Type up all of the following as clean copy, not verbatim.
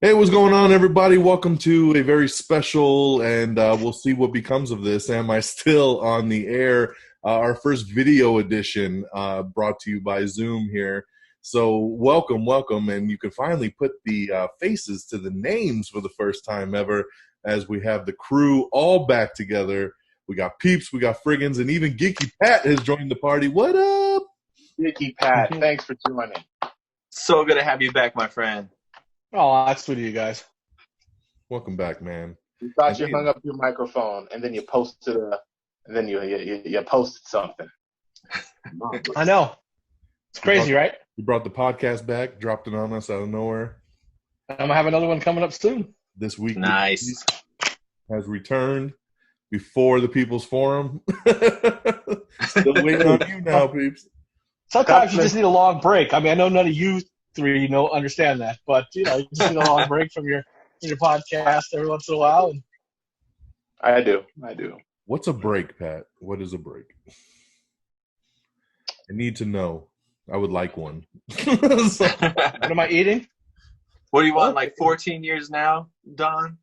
Hey, what's going on, everybody? Welcome to a very special, and we'll see what becomes of this. Am I still on the air? Our first video edition brought to you by Zoom here. So welcome, and you can finally put the faces to the names for the first time ever as we have the crew all back together. We got Peeps, we got Frigginz, and even Geeky Pat has joined the party. What up? Geeky Pat, thanks for joining. So good to have you back, my friend. Oh, that's sweet of you guys. Welcome back, man. You thought you hung up your microphone, and then you posted you posted something. I know. It's crazy, right? You brought the podcast back, dropped it on us out of nowhere. I'm going to have another one coming up soon. This week. Nice. Has returned before the People's Forum. Still waiting on you now, Peeps. Sometimes you just need a long break. I mean, I know none of you three understand that, but you just need a long break from your podcast every once in a while. And I do. What's a break, Pat? What is a break? I need to know. I would like one. What am I eating? What do you want, like 14 years now, Don?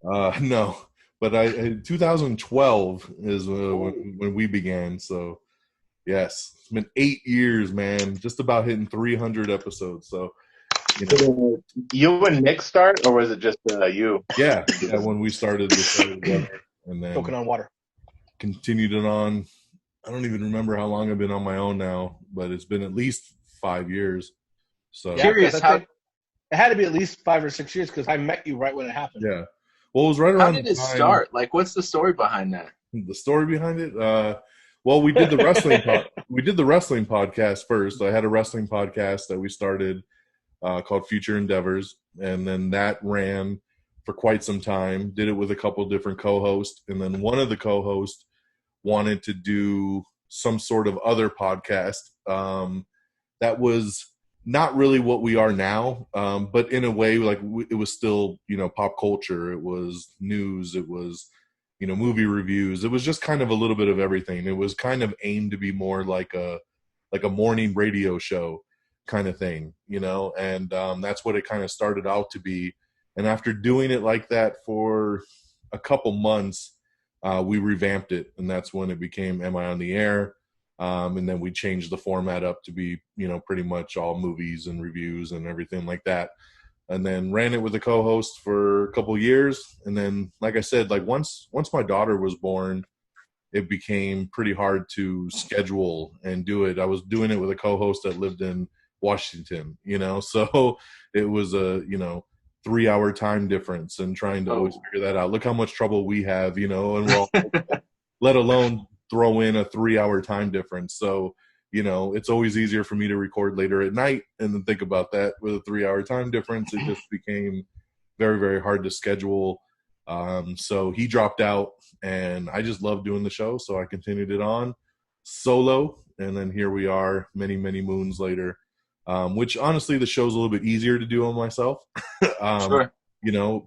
No, but 2012 is when we began, so yes. It's been 8 years, man. Just about hitting 300 episodes. So, you and Nick start, or was it just you? Yeah. When we started this together, and then Choking on water. Continued it on. I don't even remember how long I've been on my own now, but it's been at least 5 years. So Curious how it had to be at least 5 or 6 years because I met you right when it happened. yeah. Well, it was right around. How did it start? Like, what's the story behind that? The story behind it. Well, we did the wrestling. We did the wrestling podcast first. I had a wrestling podcast that we started called Future Endeavors, and then that ran for quite some time. Did it with a couple different co-hosts, and then one of the co-hosts wanted to do some sort of other podcast that was not really what we are now, but in a way, like it was still, pop culture. It was news. It was, movie reviews. It was just kind of a little bit of everything. It was kind of aimed to be more like a morning radio show kind of thing, and that's what it kind of started out to be. And after doing it like that for a couple months, we revamped it, and that's when it became Am I on the Air? And then we changed the format up to be, pretty much all movies and reviews and everything like that. And then ran it with a co-host for a couple years. And then, like I said, like once my daughter was born, it became pretty hard to schedule and do it. I was doing it with a co-host that lived in Washington, so it was a, 3-hour time difference and trying to always figure that out. Look how much trouble we have, and we're all, let alone throw in a 3-hour time difference. So, it's always easier for me to record later at night and then think about that with a 3-hour time difference. It just became very, very hard to schedule. So he dropped out, and I just loved doing the show. So I continued it on solo. And then here we are many, many moons later, which honestly, the show's a little bit easier to do on myself. Sure.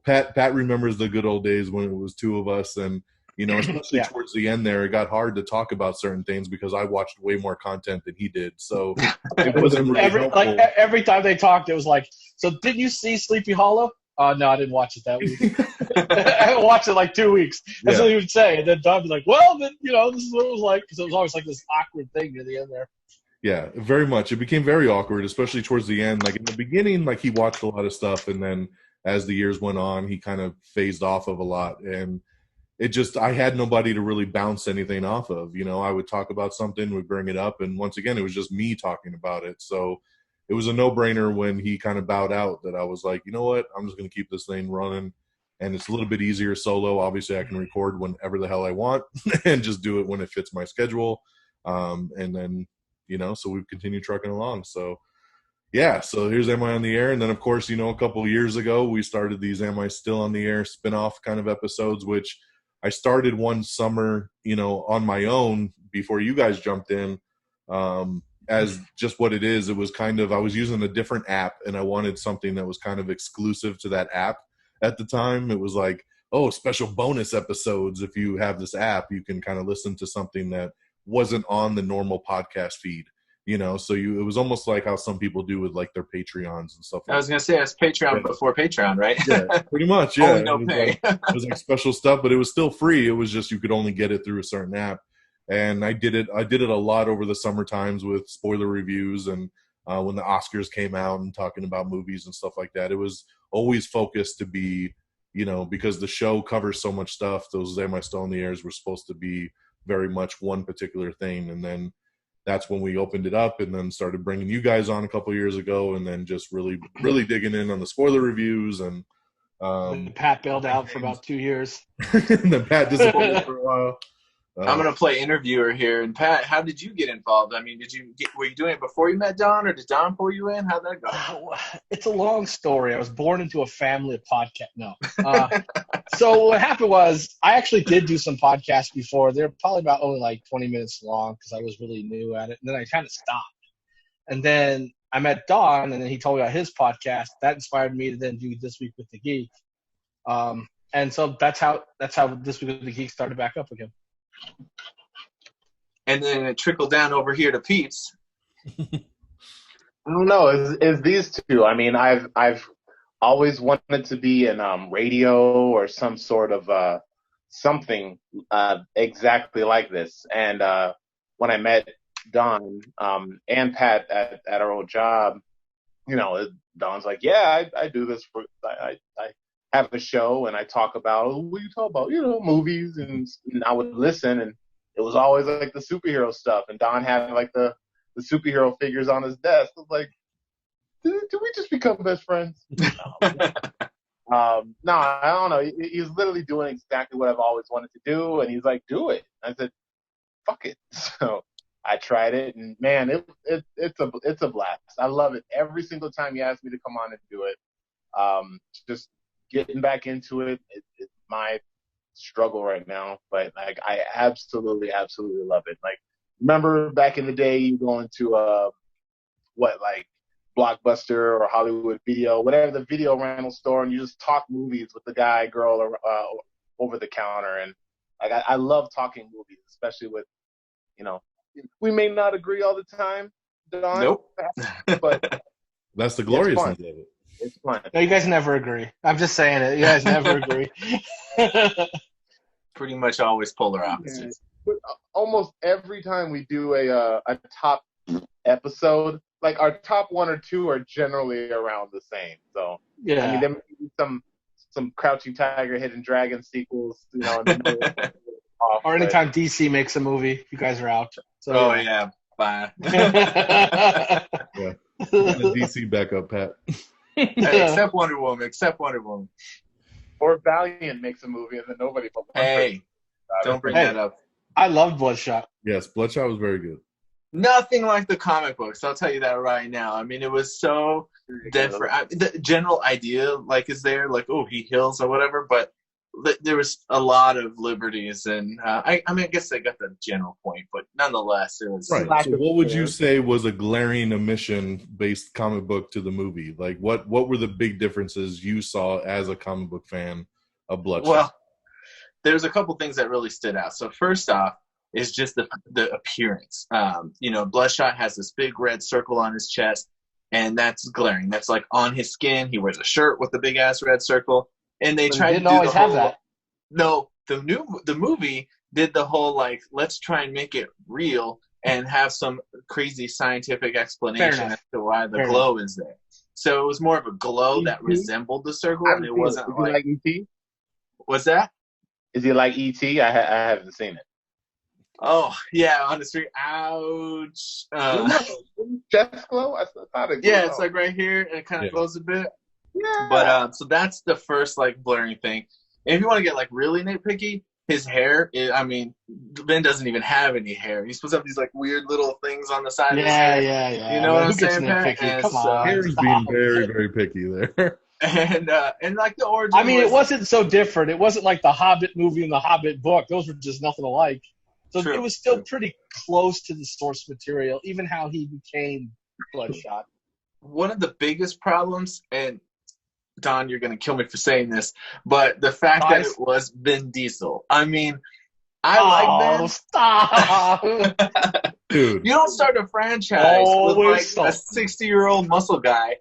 Pat remembers the good old days when it was two of us, and especially towards the end there, it got hard to talk about certain things because I watched way more content than he did. So it wasn't really every time they talked, it was like, so did you see Sleepy Hollow? No, I didn't watch it that week. I haven't watched it like 2 weeks. That's what he would say. And then Don would be like, well, then, this is what it was like. Because it was always like this awkward thing near the end there. Yeah, very much. It became very awkward, especially towards the end. Like in the beginning, like he watched a lot of stuff. And then as the years went on, he kind of phased off of a lot. And I had nobody to really bounce anything off of. I would talk about something, we'd bring it up, and once again, it was just me talking about it. So it was a no-brainer when he kind of bowed out that I was like, you know what, I'm just going to keep this thing running, and it's a little bit easier solo. Obviously, I can record whenever the hell I want and just do it when it fits my schedule. And then, so we've continued trucking along. So, yeah, so here's Am I on the Air? And then, of course, a couple of years ago, we started these Am I Still on the Air spinoff kind of episodes, which I started one summer, on my own before you guys jumped in, as just what it is. It was kind of, I was using a different app, and I wanted something that was kind of exclusive to that app at the time. It was like, special bonus episodes. If you have this app, you can kind of listen to something that wasn't on the normal podcast feed. So it was almost like how some people do with like their Patreons and stuff. I was gonna say that's Patreon before Patreon, right? Yeah, pretty much. Yeah, Only no pay. It was like special stuff, but it was still free. It was just you could only get it through a certain app. And I did it a lot over the summer times with spoiler reviews and when the Oscars came out and talking about movies and stuff like that. It was always focused to be, because the show covers so much stuff. Those Am I Still in the Airs were supposed to be very much one particular thing, and then that's when we opened it up and then started bringing you guys on a couple years ago, and then just really digging in on the spoiler reviews. And Pat bailed out for about 2 years. and then Pat disappointed for a while. I'm gonna play interviewer here. And Pat, how did you get involved? I mean, were you doing it before you met Don, or did Don pull you in? How'd that go? It's a long story. I was born into a family of podcast. No. So what happened was I actually did do some podcasts before. They're probably about only like 20 minutes long because I was really new at it. And then I kind of stopped. And then I met Don, and then he told me about his podcast. That inspired me to then do This Week with the Geek. And so that's how This Week with the Geek started back up again. And then it trickled down over here to Peeps. I don't know. Is these two? I mean, I've always wanted to be in radio or some sort of something exactly like this. And when I met Don and Pat at our old job, Don's like, yeah, I do this for I have a show and I talk about, what do you talk about? Movies, and I would listen, and it was always like the superhero stuff. And Don had like the superhero figures on his desk. I was like, did we just become best friends? No, I don't know. He's literally doing exactly what I've always wanted to do, and he's like, do it. I said, fuck it. So I tried it, and man, it's a blast. I love it. Every single time you ask me to come on and do it, just getting back into it, it's my struggle right now, but like I absolutely love it. Like, remember back in the day, you going to like Blockbuster or Hollywood Video, whatever the video rental store, and you just talk movies with the guy, girl, over the counter. And like I love talking movies, especially with, we may not agree all the time, Don. Nope. But that's the gloriousness of it. It's fun. No, you guys never agree. I'm just saying it. You guys never agree. Pretty much always polar opposites. But almost every time we do a top episode, like our top one or two are generally around the same. So yeah, I mean, there may be some Crouching Tiger, Hidden Dragon sequels, or anytime DC makes a movie, you guys are out. So, yeah, bye. Yeah, DC backup, Pat. Except Wonder Woman. Or Valiant makes a movie and then nobody. Hey, don't bring that up. I loved Bloodshot. Yes, Bloodshot was very good. Nothing like the comic books. I'll tell you that right now. I mean, it was so different. The general idea, is there, he heals or whatever, but there was a lot of liberties, and I guess they got the general point, but nonetheless, it was right. So, what would you say was a glaring omission-based comic book to the movie? Like, what were the big differences you saw as a comic book fan of Bloodshot? Well, there's a couple things that really stood out. So first off is just the appearance. Bloodshot has this big red circle on his chest, and that's glaring. That's like on his skin. He wears a shirt with a big ass red circle. And they tried to do always have that. No, the movie did the whole let's try and make it real and have some crazy scientific explanation as to why the glow is there. So it was more of a glow that resembled the circle, and it wasn't like E.T. What's that? Is it like E.T.? I haven't seen it. Oh yeah, on the street. Ouch. Chest glow? I thought it. Yeah, it's like right here, and it kind of glows a bit. Yeah. But so that's the first blurring thing. And if you want to get really nitpicky, his hair Ben doesn't even have any hair. He's supposed to have these weird little things on the side of his hair. Yeah. You know what I'm saying, Pat? Come on. Hair's being very, very picky there. And the origin. I mean, it wasn't so different. It wasn't like the Hobbit movie and the Hobbit book. Those were just nothing alike. So it was still pretty close to the source material, even how he became Bloodshot. One of the biggest problems, and Don, you're going to kill me for saying this, but the fact that it was Vin Diesel. I mean, I like Ben. Stop. Dude. You don't start a franchise with like Always a 60-year-old muscle guy.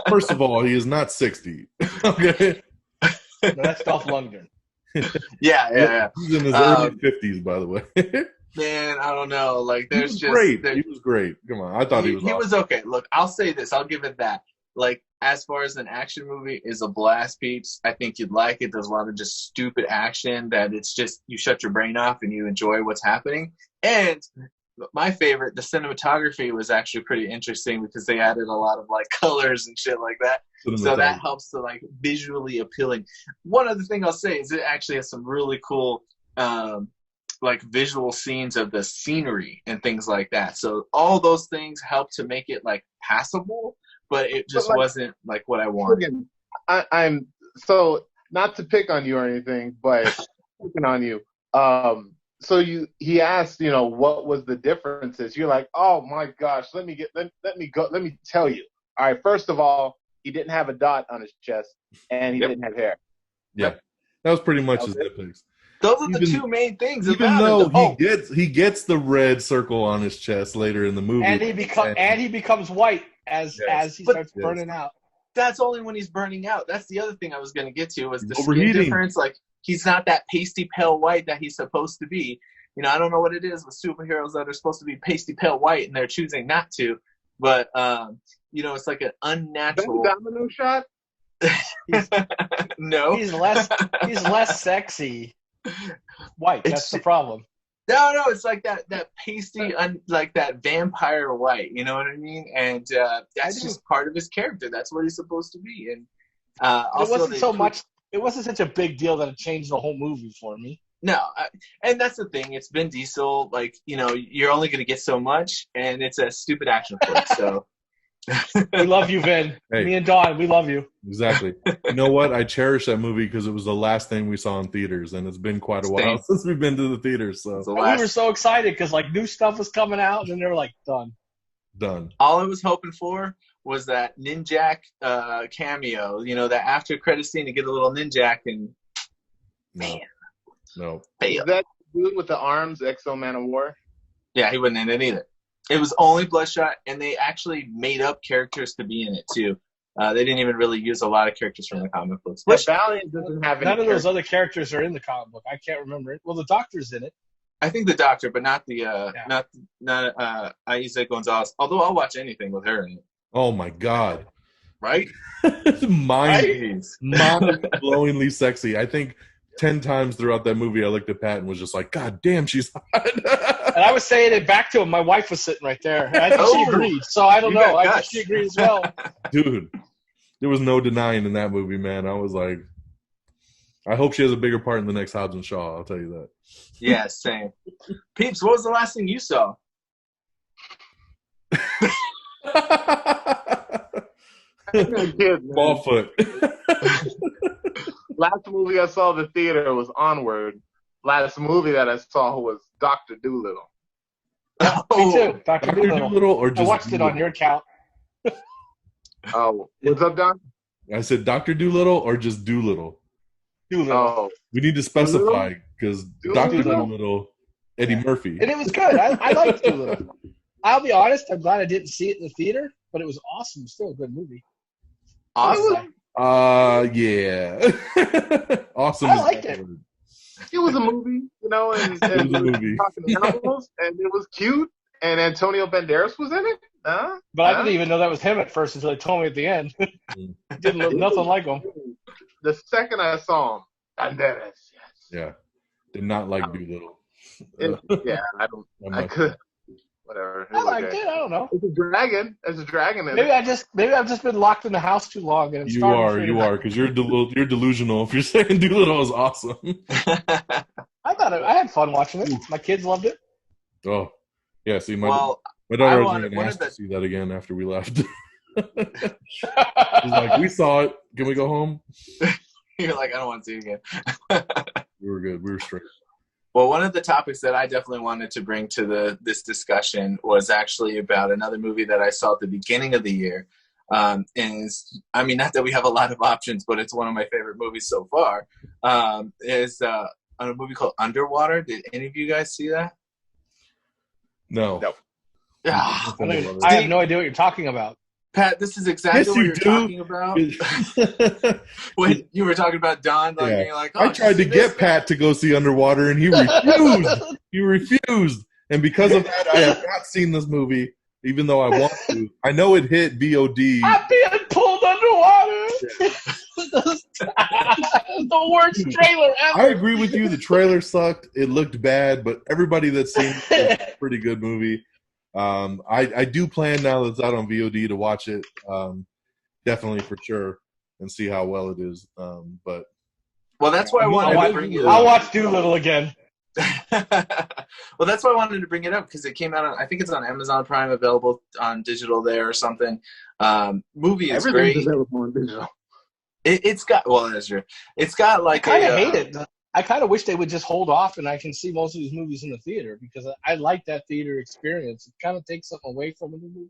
First of all, he is not 60. Okay. No, that's Dolph Lundgren. Yeah. He's in his early 50s, by the way. Man, I don't know. Like, He was great. He was great. Come on, I thought he was. He awesome. was okay. Look, I'll say this. I'll give it that. Like, as far as an action movie is a blast, Peeps. I think you'd like it. There's a lot of just stupid action that it's just you shut your brain off and you enjoy what's happening. And my favorite, the cinematography was actually pretty interesting because they added a lot of like colors and shit like that. So that helps to like visually appealing. One other thing I'll say is it actually has some really cool like visual scenes of the scenery and things like that. So all those things help to make it like passable, but it just wasn't like what I wanted. I'm so not to pick on you or anything, but picking on you. So he asked, what was the differences? You're like, oh my gosh, let me tell you. All right, first of all, he didn't have a dot on his chest, and he didn't have hair. Yeah, that was pretty much his nitpicks. Those are the two main things. Even though he gets the red circle on his chest later in the movie, and he becomes white as he starts burning out. That's only when he's burning out. That's the other thing I was going to get to was the overheating. Skin difference. Like, he's not that pasty pale white that he's supposed to be. I don't know what it is with superheroes that are supposed to be pasty pale white and they're choosing not to. But it's like an unnatural. Domino shot. No, he's less sexy white. That's the problem. No, it's like that pasty, like that vampire white. You know what I mean? And that's just part of his character. That's what he's supposed to be. And also it wasn't so much. It wasn't such a big deal that it changed the whole movie for me. No, and that's the thing. It's Vin Diesel. Like, you're only going to get so much, and it's a stupid action flick. So we love you, Vin. Hey. Me and Don, we love you. Exactly. You know what? I cherish that movie because it was the last thing we saw in theaters, and it's been quite a while since we've been to the theaters. So we were so excited because like new stuff was coming out, and they were like, done. All I was hoping for was that Ninjak cameo. That after credit scene to get a little Ninjak and man. No. Is that dude with the arms, Exo Man of War? Yeah, he wasn't in it either. It was only Bloodshot, and they actually made up characters to be in it too. They didn't even really use a lot of characters from the comic books. But Valiant doesn't have any. None of those other characters are in the comic book. I can't remember it. Well, the Doctor's in it. I think the Doctor, but not the not Aiza Gonzalez. Although I'll watch anything with her in it. Oh my God! Right? Mind-blowingly sexy. I think 10 times throughout that movie, I looked at Pat and was just like, God damn, she's hot. And I was saying it back to him. My wife was sitting right there. And I think she agreed. So I don't know. I think she agreed as well. Dude, there was no denying in that movie, man. I was like, I hope she has a bigger part in the next Hobbs and Shaw. I'll tell you that. Yeah, same. Peeps, what was the last thing you saw? Ballfoot. Last movie I saw in the theater was Onward. Last movie that I saw was Dr. Dolittle. Yeah, me too. Dr. Dolittle. Or just I watched it on your account. Oh, what's up, Don? I said Dr. Dolittle or just Doolittle? Doolittle. Oh. We need to specify because Dr. Dolittle, Eddie Murphy. And it was good. I liked Doolittle. I'll be honest, I'm glad I didn't see it in the theater, but it was awesome. It's still a good movie. Awesome. Yeah. Awesome. I liked it. It was a movie, and it was a movie. Talking animals, and it was cute, and Antonio Banderas was in it. But I didn't even know that was him at first until they told me at the end. Didn't look nothing like him. The second I saw him, Banderas, yes. Yeah. Did not like Doolittle. I could. Whatever. I liked it. I don't know. It's a dragon. There's a dragon in maybe it. I've just been locked in the house too long. And you are, because you're delusional. If you're saying Doolittle is awesome. I had fun watching it. My kids loved it. Oh, yeah. See, my daughter was going to ask to see that again after we left. She's like, we saw it. Can we go home? You're like, I don't want to see it again. We were good. We were straight. Well, one of the topics that I definitely wanted to bring to this discussion was actually about another movie that I saw at the beginning of the year. And not that we have a lot of options, but it's one of my favorite movies so far. Is a movie called Underwater. Did any of you guys see that? No. No. I have no idea what you're talking about. Pat, this is exactly what you're talking about. When you were talking about Don, like, you're like, oh, I tried to get Pat to go see Underwater, and he refused. He refused. And because of that, I have not seen this movie, even though I want to. I know it hit VOD. I'm being pulled underwater. The worst trailer ever. I agree with you. The trailer sucked. It looked bad, but everybody that's seen it, it's a pretty good movie. I do plan now that it's out on VOD to watch it, definitely for sure, and see how well it is. But that's why I wanted to bring it up. I'll watch Doolittle again. Well, that's why I wanted to bring it up, because it came out on, I think it's on Amazon Prime, available on digital there or something. Movie is great. Available on digital. It's got, well, that's true. It's got like I kind of hate it. I kind of wish they would just hold off and I can see most of these movies in the theater, because I like that theater experience. It kind of takes something away from the movie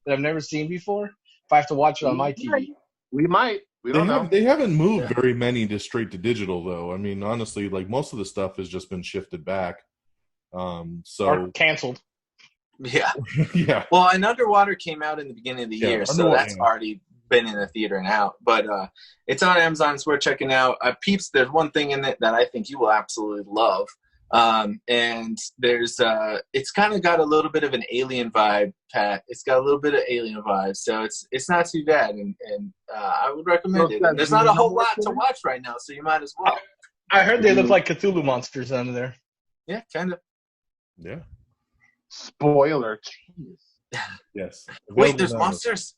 that I've never seen before if I have to watch it on my TV. We might. We don't know. They haven't moved very many to straight to digital, though. I mean, honestly, like most of the stuff has just been shifted back. Or canceled. Yeah. Yeah. Well, and Underwater came out in the beginning of the year, so that's already been in the theater and out. But it's on Amazon. It's worth checking out. Peeps, there's one thing in it that I think you will absolutely love. And there's it's kind of got a little bit of an Alien vibe, Pat. It's got a little bit of Alien vibe, so it's not too bad, and I would recommend it. And there's not a whole lot to watch right now, so you might as well. I heard they look like Cthulhu monsters under there. Yeah, kind of. Yeah. Spoiler. Jeez. Yes. Wait, there's monsters.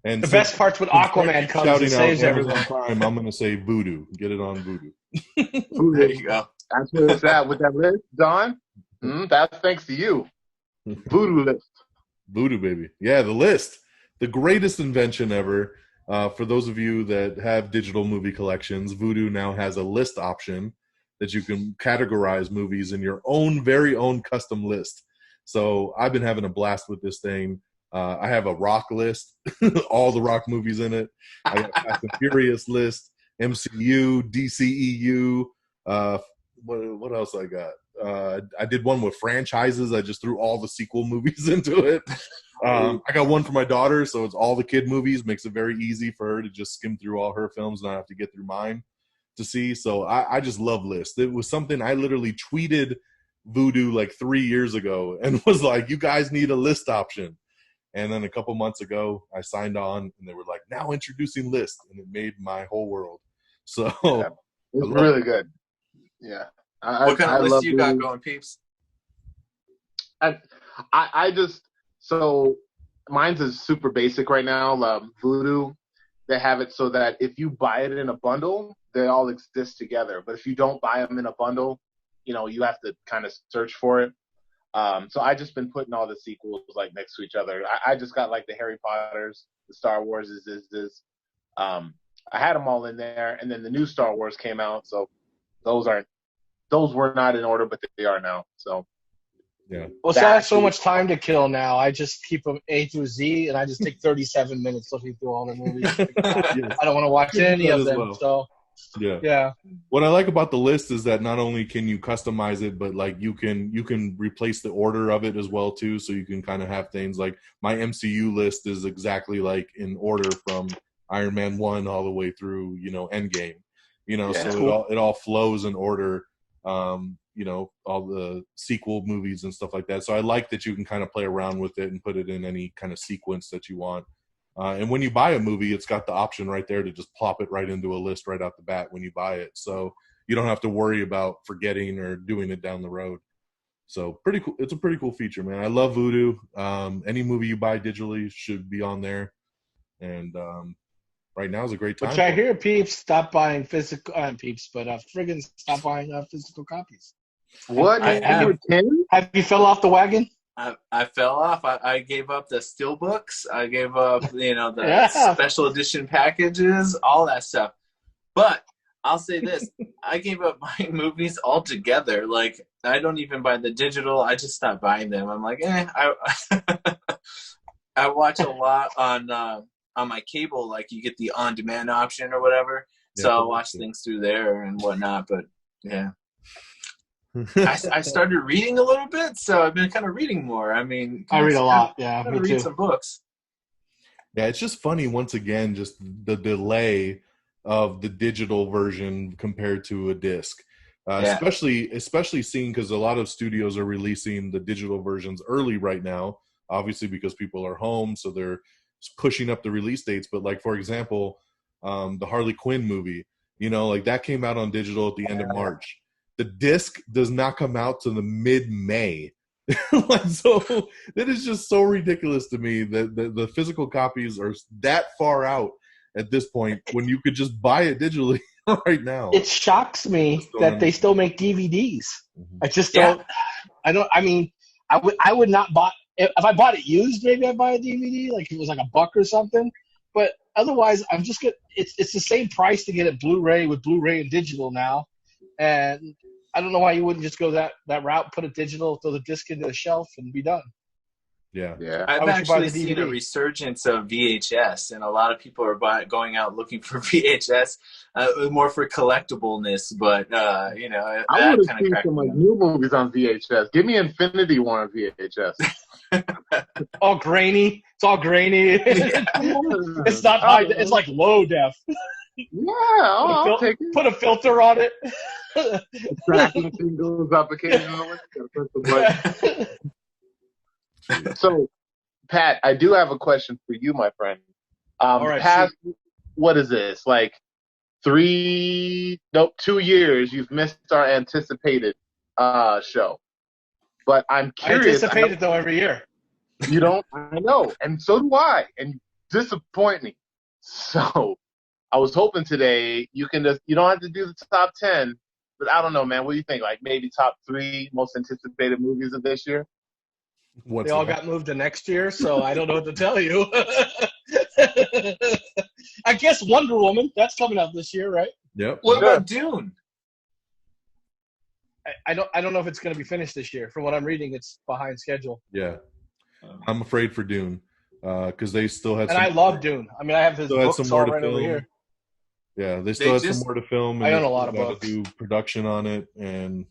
And the best part's when Aquaman comes and saves everyone. Prime, I'm going to say Voodoo. Get it on Voodoo. There you go. That's where it's at with that list, Don. That's thanks to you. Voodoo list. Voodoo, baby. Yeah, the list. The greatest invention ever. For those of you that have digital movie collections, Voodoo now has a list option that you can categorize movies in your own very own custom list. So I've been having a blast with this thing. I have a rock list, all the rock movies in it. I got a Fast and Furious list, MCU, DCEU. What else I got? I did one with franchises. I just threw all the sequel movies into it. I got one for my daughter, so it's all the kid movies. Makes it very easy for her to just skim through all her films and not have to get through mine to see. So I just love lists. It was something I literally tweeted Voodoo like 3 years ago and was like, you guys need a list option. And then a couple months ago, I signed on, and they were like, now introducing list, and it made my whole world. So it's really good. Yeah. What kind of list you got going, Peeps? I just, so mine's is super basic right now. Voodoo, they have it so that if you buy it in a bundle, they all exist together. But if you don't buy them in a bundle, you have to kind of search for it. So I just been putting all the sequels like next to each other. I just got like the Harry Potters, the Star Wars is. I had them all in there, and then the new Star Wars came out, so those were not in order, but they are now. So yeah. Well, so I have so much time to kill now. I just keep them A through Z, and I just take 37 minutes looking through all the movies. I don't want to watch any of them. Well. So. Yeah. What I like about the list is that not only can you customize it, but like you can replace the order of it as well too. So you can kind of have things like my MCU list is exactly like in order from Iron Man 1 all the way through Endgame. So cool. it all flows in order. All the sequel movies and stuff like that. So I like that you can kind of play around with it and put it in any kind of sequence that you want. And when you buy a movie, it's got the option right there to just plop it right into a list right out the bat when you buy it. So you don't have to worry about forgetting or doing it down the road. So pretty cool. It's a pretty cool feature, man. I love Voodoo. Any movie you buy digitally should be on there. And right now is a great time. Which I hear Peeps stop buying physical, Frigginz stop buying physical copies. What? Have you fell off the wagon? I fell off. I gave up the steelbooks. I gave up, the special edition packages, all that stuff. But I'll say this: I gave up buying movies altogether. Like I don't even buy the digital. I just stopped buying them. I'm like, I watch a lot on my cable. Like you get the on-demand option or whatever. Yeah, so I'll watch things through there and whatnot. But yeah. I started reading a little bit, so I've been kind of reading more. I mean, I read a lot. Yeah, I me read too. some books. Yeah, it's just funny once again, just the delay of the digital version compared to a disc. Especially seeing, because a lot of studios are releasing the digital versions early right now, obviously because people are home, so they're pushing up the release dates. But like, for example, the Harley Quinn movie, like that came out on digital at the end of March. The disc does not come out to the mid-May. Like, so that is just so ridiculous to me that the physical copies are that far out at this point when you could just buy it digitally right now. It shocks me that they still make DVDs. I just don't. I mean, I would not buy if I bought it used. Maybe I'd buy a DVD, like if it was like $1 or something. But otherwise, I'm just gonna. It's the same price to get it Blu-ray with Blu-ray and digital now, and I don't know why you wouldn't just go that route, put it digital, throw the disc into the shelf, and be done. Yeah. I've actually seen a resurgence of VHS, and a lot of people are going out looking for VHS, more for collectibleness. But I would have seen some like new movies on VHS. Give me Infinity War on VHS. All grainy. It's all grainy. It's not high. It's like low def. Yeah, I'll take it. Put a filter on it. The tracking thing goes up occasionally. So, Pat, I do have a question for you, my friend. All right, past, what is this? Like 2 years, you've missed our anticipated show. But I'm curious. I anticipate it, though, every year. You don't? I know. And so do I. And you disappoint me. So, I was hoping today you don't have to do the top 10, but I don't know, man. What do you think? Like maybe top 3 most anticipated movies of this year? They all got moved to next year, so I don't know what to tell you. I guess Wonder Woman, that's coming out this year, right? Yep. What about Dune? I don't know if it's going to be finished this year. From what I'm reading, it's behind schedule. Yeah. I'm afraid for Dune because they still had. And I love Dune. I mean, I have his books all right over here. Yeah, they still have some more to film. And I own a lot of books. Do production on it, and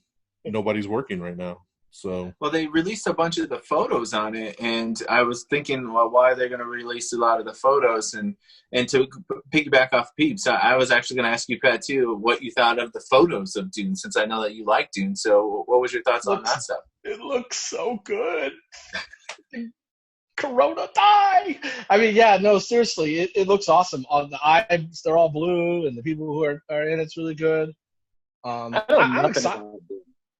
nobody's working right now. So, well, they released a bunch of the photos on it, and I was thinking, well, why are they going to release a lot of the photos? And to piggyback off Peeps, I was actually going to ask you, Pat, too, what you thought of the photos of Dune, since I know that you like Dune. So, what was your thoughts on that stuff? It looks so good. Corona die. I mean, yeah, no, seriously, it looks awesome. The eyes, they're all blue, and the people who are in it's really good.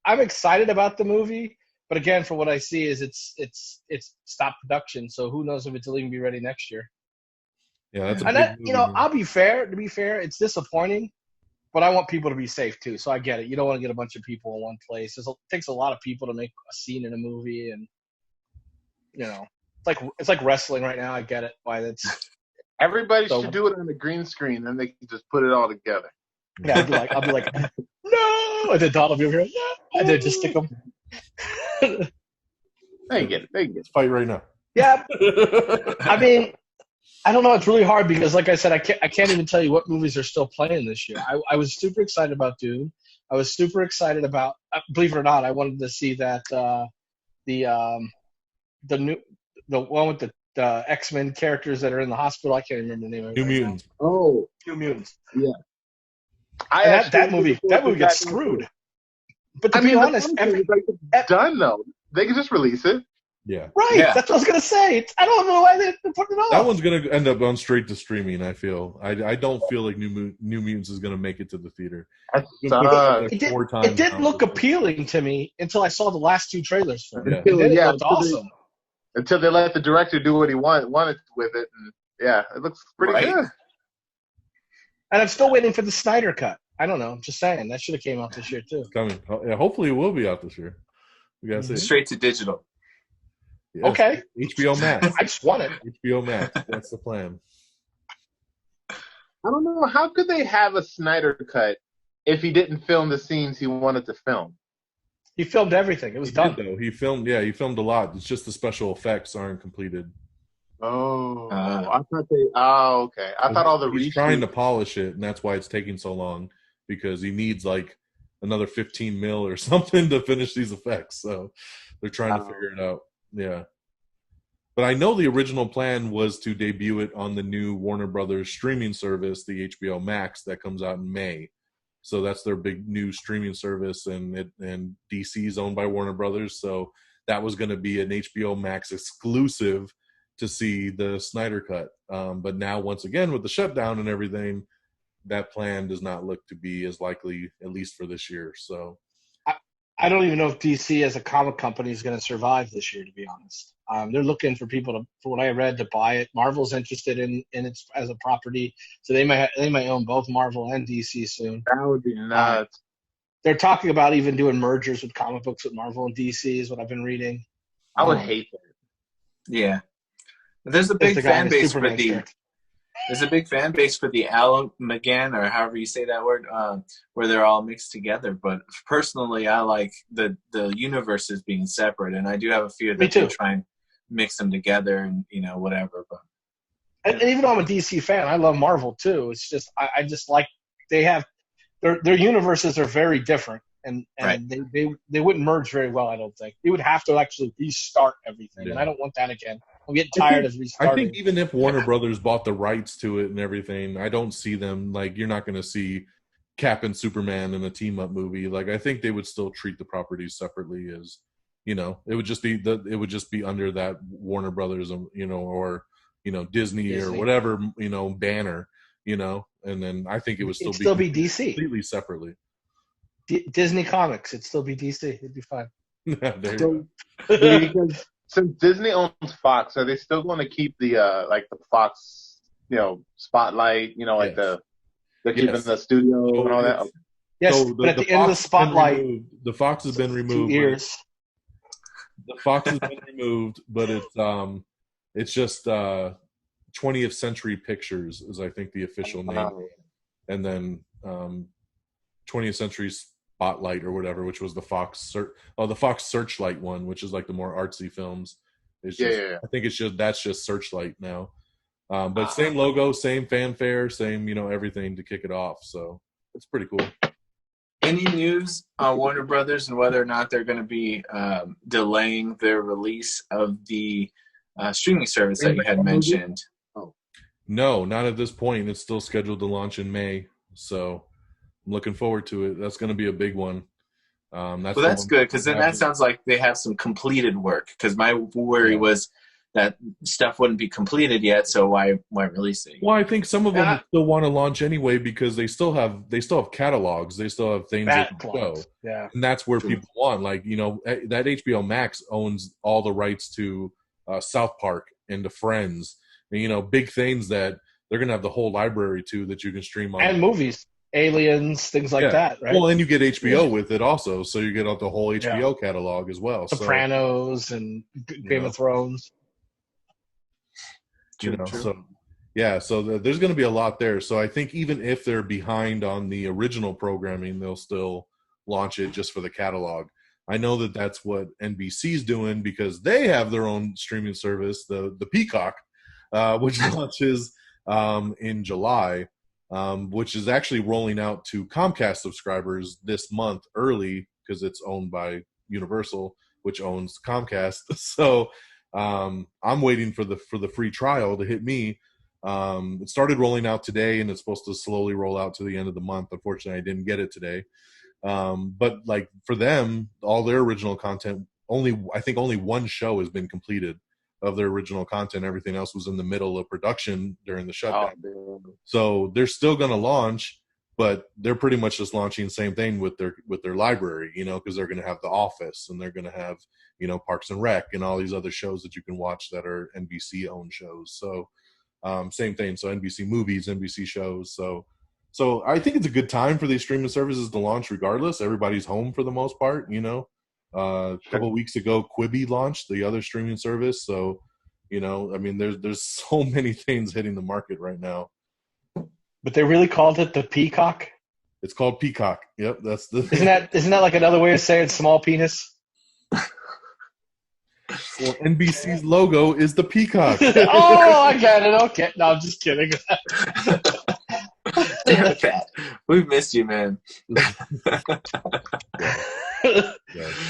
I'm excited about the movie, but again, for what I see is it's stopped production, so who knows if it'll even be ready next year. Yeah, that's I'll be fair. To be fair, it's disappointing, but I want people to be safe too. So I get it. You don't want to get a bunch of people in one place. It takes a lot of people to make a scene in a movie, and it's like wrestling right now. I get it. Why that's everybody should do it on the green screen, and they can just put it all together. Yeah, I'll be like, no, and then Don will be over here, no, and then just stick them. They get it. Fight right now. Yeah, I mean, I don't know. It's really hard because, like I said, I can't even tell you what movies are still playing this year. I was super excited about Dune. I was super excited about, believe it or not, I wanted to see that the one with the X-Men characters that are in the hospital. I can't remember the name of it. New Mutants. Oh, New Mutants. Yeah. That movie gets screwed. But to be honest, it's done though. They can just release it. Yeah. Right. Yeah. That's what I was gonna say. I don't know why they're putting it off. That one's gonna end up on straight to streaming. I feel. I don't feel like New Mutants is gonna make it to the theater. It didn't look appealing to me until I saw the last 2 trailers for it. Yeah. It looked awesome. Until they let the director do what he wanted with it, and yeah, it looks pretty good. And I'm still waiting for the Snyder cut. I don't know. I'm just saying that should have came out this year too. It's coming. Yeah, hopefully it will be out this year. We gotta see. Straight to digital. Yes. Okay. HBO Max. I just want it. HBO Max. That's the plan. I don't know. How could they have a Snyder cut if he didn't film the scenes he wanted to film? He filmed everything. It was done. Though. He filmed a lot. It's just the special effects aren't completed. Oh, I thought they. Oh, okay. I thought all the he's trying to polish it, and that's why it's taking so long because he needs like another 15 mil or something to finish these effects. So they're trying to figure it out. Yeah. But I know the original plan was to debut it on the new Warner Brothers streaming service, the HBO Max, that comes out in May. So that's their big new streaming service, and DC is owned by Warner Brothers. So that was going to be an HBO Max exclusive to see the Snyder Cut. But now, once again, with the shutdown and everything, that plan does not look to be as likely, at least for this year. So I don't even know if DC as a comic company is going to survive this year, to be honest. They're looking for people to, for what I read, to buy it. Marvel's interested in it as a property, so they might own both Marvel and DC soon. That would be nuts. They're talking about even doing mergers with comic books with Marvel and DC, is what I've been reading. I would hate that. Yeah, there's a big fan base for the. There's a big fan base for the Amalgam, or however you say that word, where they're all mixed together. But personally, I like the universes being separate, and I do have a fear that they try and mix them together, and whatever. But and even though I'm a DC fan, I love Marvel too. It's just I just like they have their universes are very different, and right. they wouldn't merge very well. I don't think you would have to actually restart everything, and I don't want that again. I'm getting tired of restarting. I think even if Warner Brothers bought the rights to it and everything, I don't see them, like, you're not going to see Cap and Superman in a team-up movie. Like, I think they would still treat the properties separately as, it would just be under that Warner Brothers, or Disney or whatever, banner, and then I think it would still be DC completely separately. Disney Comics, it'd still be DC. It'd be fine. Since Disney owns Fox, are they still going to keep the the Fox, spotlight? They're keeping the studio and all that. Yes, so but at the end of the spotlight, the Fox has been removed. 2 years. The Fox has been removed, but it's just 20th Century Pictures is, I think, the official name, and then 20th Century Spotlight or whatever, which was the Fox Searchlight one, which is like the more artsy films. It's just, I think that's just Searchlight now. But same logo, same fanfare, same everything to kick it off. So it's pretty cool. Any news on Warner Brothers and whether or not they're going to be delaying their release of the streaming service that you had mentioned? No, not at this point. It's still scheduled to launch in May. So I'm looking forward to it. That's going to be a big one. That's good, because then that sounds like they have some completed work. Because my worry was that stuff wouldn't be completed yet, so why release it? Well, I think some of them still want to launch anyway because they still have catalogs. They still have things that can show. Yeah, and that's where people want. Like, that HBO Max owns all the rights to South Park and to Friends. And, big things that they're gonna have the whole library too that you can stream on, and movies. Aliens, things like that, right? Well, and you get HBO with it also, so you get out the whole HBO catalog as well. Sopranos and Game of Thrones. So there's going to be a lot there. So I think even if they're behind on the original programming, they'll still launch it just for the catalog. I know that that's what NBC's doing because they have their own streaming service, the Peacock, which launches in July. Which is actually rolling out to Comcast subscribers this month early because it's owned by Universal, which owns Comcast. So I'm waiting for the free trial to hit me. It started rolling out today, and it's supposed to slowly roll out to the end of the month. Unfortunately, I didn't get it today. But like for them, all their original content, I think only one show has been completed of their original content. Everything else was in the middle of production during the shutdown. So they're still going to launch, but they're pretty much just launching the same thing with their library, because they're going to have The Office and they're going to have, Parks and Rec and all these other shows that you can watch that are NBC owned shows. So same thing. So NBC movies, NBC shows. So I think it's a good time for these streaming services to launch regardless. Everybody's home for the most part, A couple of weeks ago, Quibi launched, the other streaming service. So, there's so many things hitting the market right now. But they really called it the Peacock? It's called Peacock. Yep, that's the thing. Isn't that like another way of saying small penis? Well, NBC's logo is the peacock. Oh, I get it. Okay. No, I'm just kidding. Damn it, Pat. We've missed you, man. Yeah.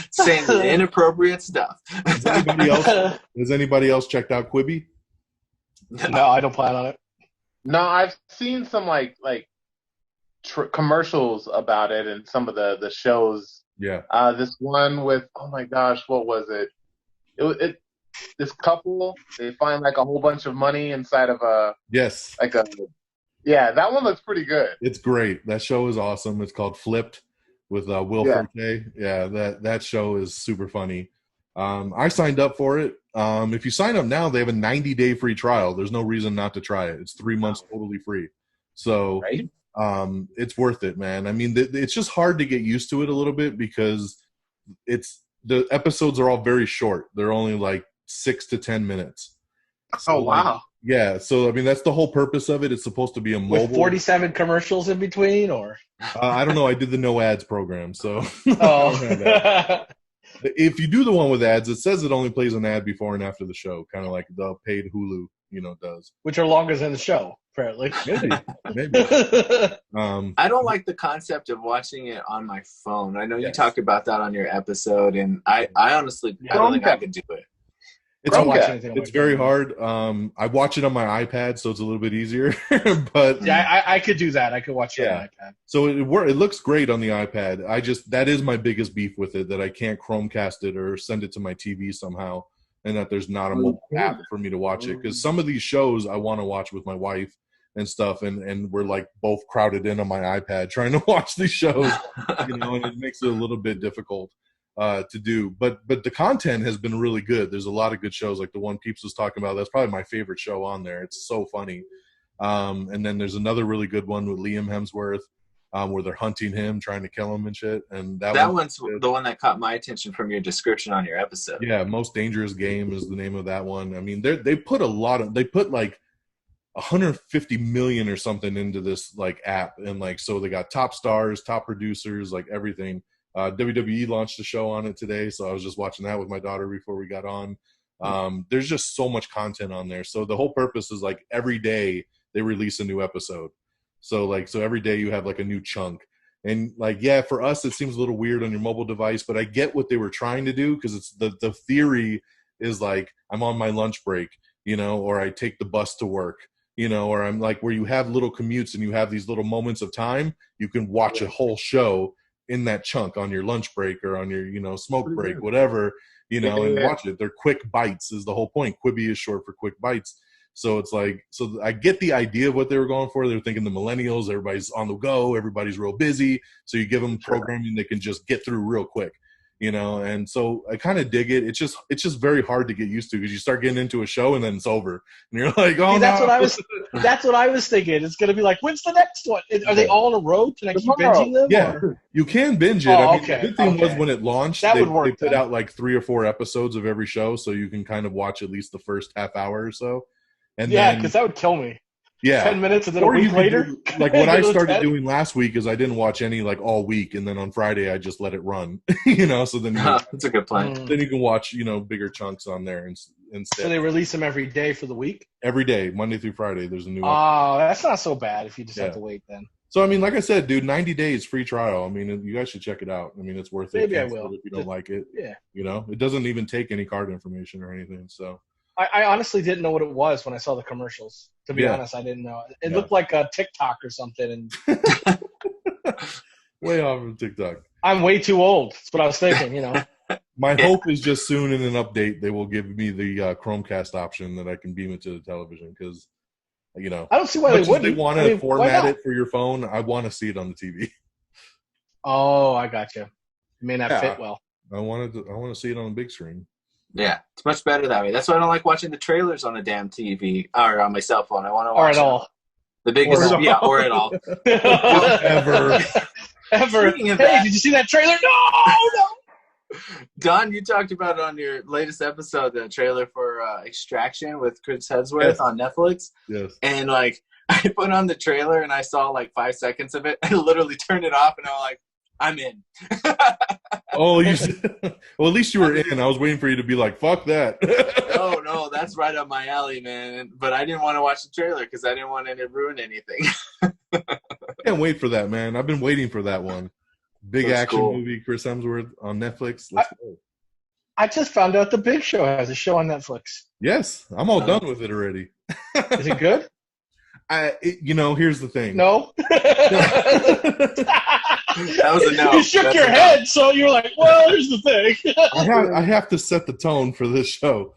Saying the inappropriate stuff. Has anybody else checked out Quibi? No, I don't plan on it. No, I've seen some commercials about it and some of the shows. Yeah. This one with, oh my gosh, what was it? This couple, they find like a whole bunch of money inside of that one looks pretty good. It's great. That show is awesome. It's called Flipped with Will Forte. Yeah, that show is super funny. I signed up for it. If you sign up now, they have a 90-day free trial. There's no reason not to try it. It's 3 months totally free. So it's worth it, man. I mean, it's just hard to get used to it a little bit because the episodes are all very short. They're only like 6 to 10 minutes. So, oh, wow. Yeah. So, I mean, that's the whole purpose of it. It's supposed to be a mobile. With 47 commercials in between, or? I don't know. I did the no ads program. So, oh. If you do the one with ads, it says it only plays an ad before and after the show, kind of like the paid Hulu, does. Which are longer than the show, apparently. Maybe. I don't like the concept of watching it on my phone. I know you talked about that on your episode, and I honestly, I don't think I could do it. It's very hard. I watch it on my iPad, so it's a little bit easier. But yeah, I could do that. I could watch it on my iPad. So it looks great on the iPad. That is my biggest beef with it, that I can't Chromecast it or send it to my TV somehow, and that there's not a mobile app for me to watch it. Because some of these shows I want to watch with my wife and stuff, and we're like both crowded in on my iPad trying to watch these shows, and it makes it a little bit difficult to do, but the content has been really good. There's a lot of good shows, like the one Peeps was talking about. That's probably my favorite show on there. It's so funny. And then there's another really good one with Liam Hemsworth, where they're hunting him, trying to kill him and shit. And that one's the one that caught my attention from your description on your episode. Yeah, Most Dangerous Game is the name of that one. I mean, they put like 150 million or something into this like app, and like so they got top stars, top producers, like everything. WWE launched a show on it today, so I was just watching that with my daughter before we got on. There's just so much content on there. So the whole purpose is like every day they release a new episode. So every day you have like a new chunk. And like, yeah, for us it seems a little weird on your mobile device, but I get what they were trying to do, because it's the theory is like I'm on my lunch break, or I take the bus to work, or I'm like where you have little commutes and you have these little moments of time, you can watch a whole show in that chunk on your lunch break or on your, smoke break, whatever, and watch it. They're quick bites is the whole point. Quibi is short for quick bites. So it's like, so I get the idea of what they were going for. They're thinking the millennials, everybody's on the go, everybody's real busy. So you give them programming they can just get through real quick, and so I kind of dig it. It's just very hard to get used to, because you start getting into a show and then it's over. And you're like, oh, that's what I was thinking. It's going to be like, when's the next one? Are they all in a row? Can I keep binging them? Yeah, you can binge it. Oh, the good thing was when it launched, they put out like 3 or 4 episodes of every show, so you can kind of watch at least the first half hour or so. And because that would kill me. Yeah, 10 minutes and then a week later. Like what I started doing last week is I didn't watch any like all week, and then on Friday I just let it run. So then that's a good plan. Then you can watch bigger chunks on there instead. So they release them every day for the week. Every day, Monday through Friday, there's a new. Oh, that's not so bad if you just have to wait then. So I mean, like I said, dude, 90 days free trial. I mean, you guys should check it out. I mean, it's worth it. Maybe I will if you don't like it. Yeah. It doesn't even take any card information or anything. So. I honestly didn't know what it was when I saw the commercials. To be honest, I didn't know. It looked like a TikTok or something. And way off of TikTok. I'm way too old. That's what I was thinking, My hope is just soon in an update they will give me the Chromecast option that I can beam it to the television, because, I don't see why they wouldn't. They want to format it for your phone. I want to see it on the TV. Oh, I got you. It may not fit well. I want to see it on the big screen. Yeah, it's much better that way. That's why I don't like watching the trailers on a damn TV or on my cell phone. I want to watch or at all. The biggest, or at all. Ever. Hey, did you see that trailer? No. Don, you talked about on your latest episode the trailer for Extraction with Chris Hemsworth on Netflix. Yes. And like I put on the trailer and I saw like 5 seconds of it. I literally turned it off and I was like, I'm in. Oh, you well, at least you were in. I was waiting for you to be like, fuck that. No, that's right up my alley, man. But I didn't want to watch the trailer because I didn't want it to ruin anything. Can't wait for that, man. I've been waiting for that one. Big That's action cool. movie, Chris Hemsworth on Netflix. Let's go. I just found out The Big Show has a show on Netflix. Yes, I'm all done with it already. Is it good? Here's the thing. No. That was a no. You shook That's your a no. head, so you're like, well, here's the thing. I have to set the tone for this show.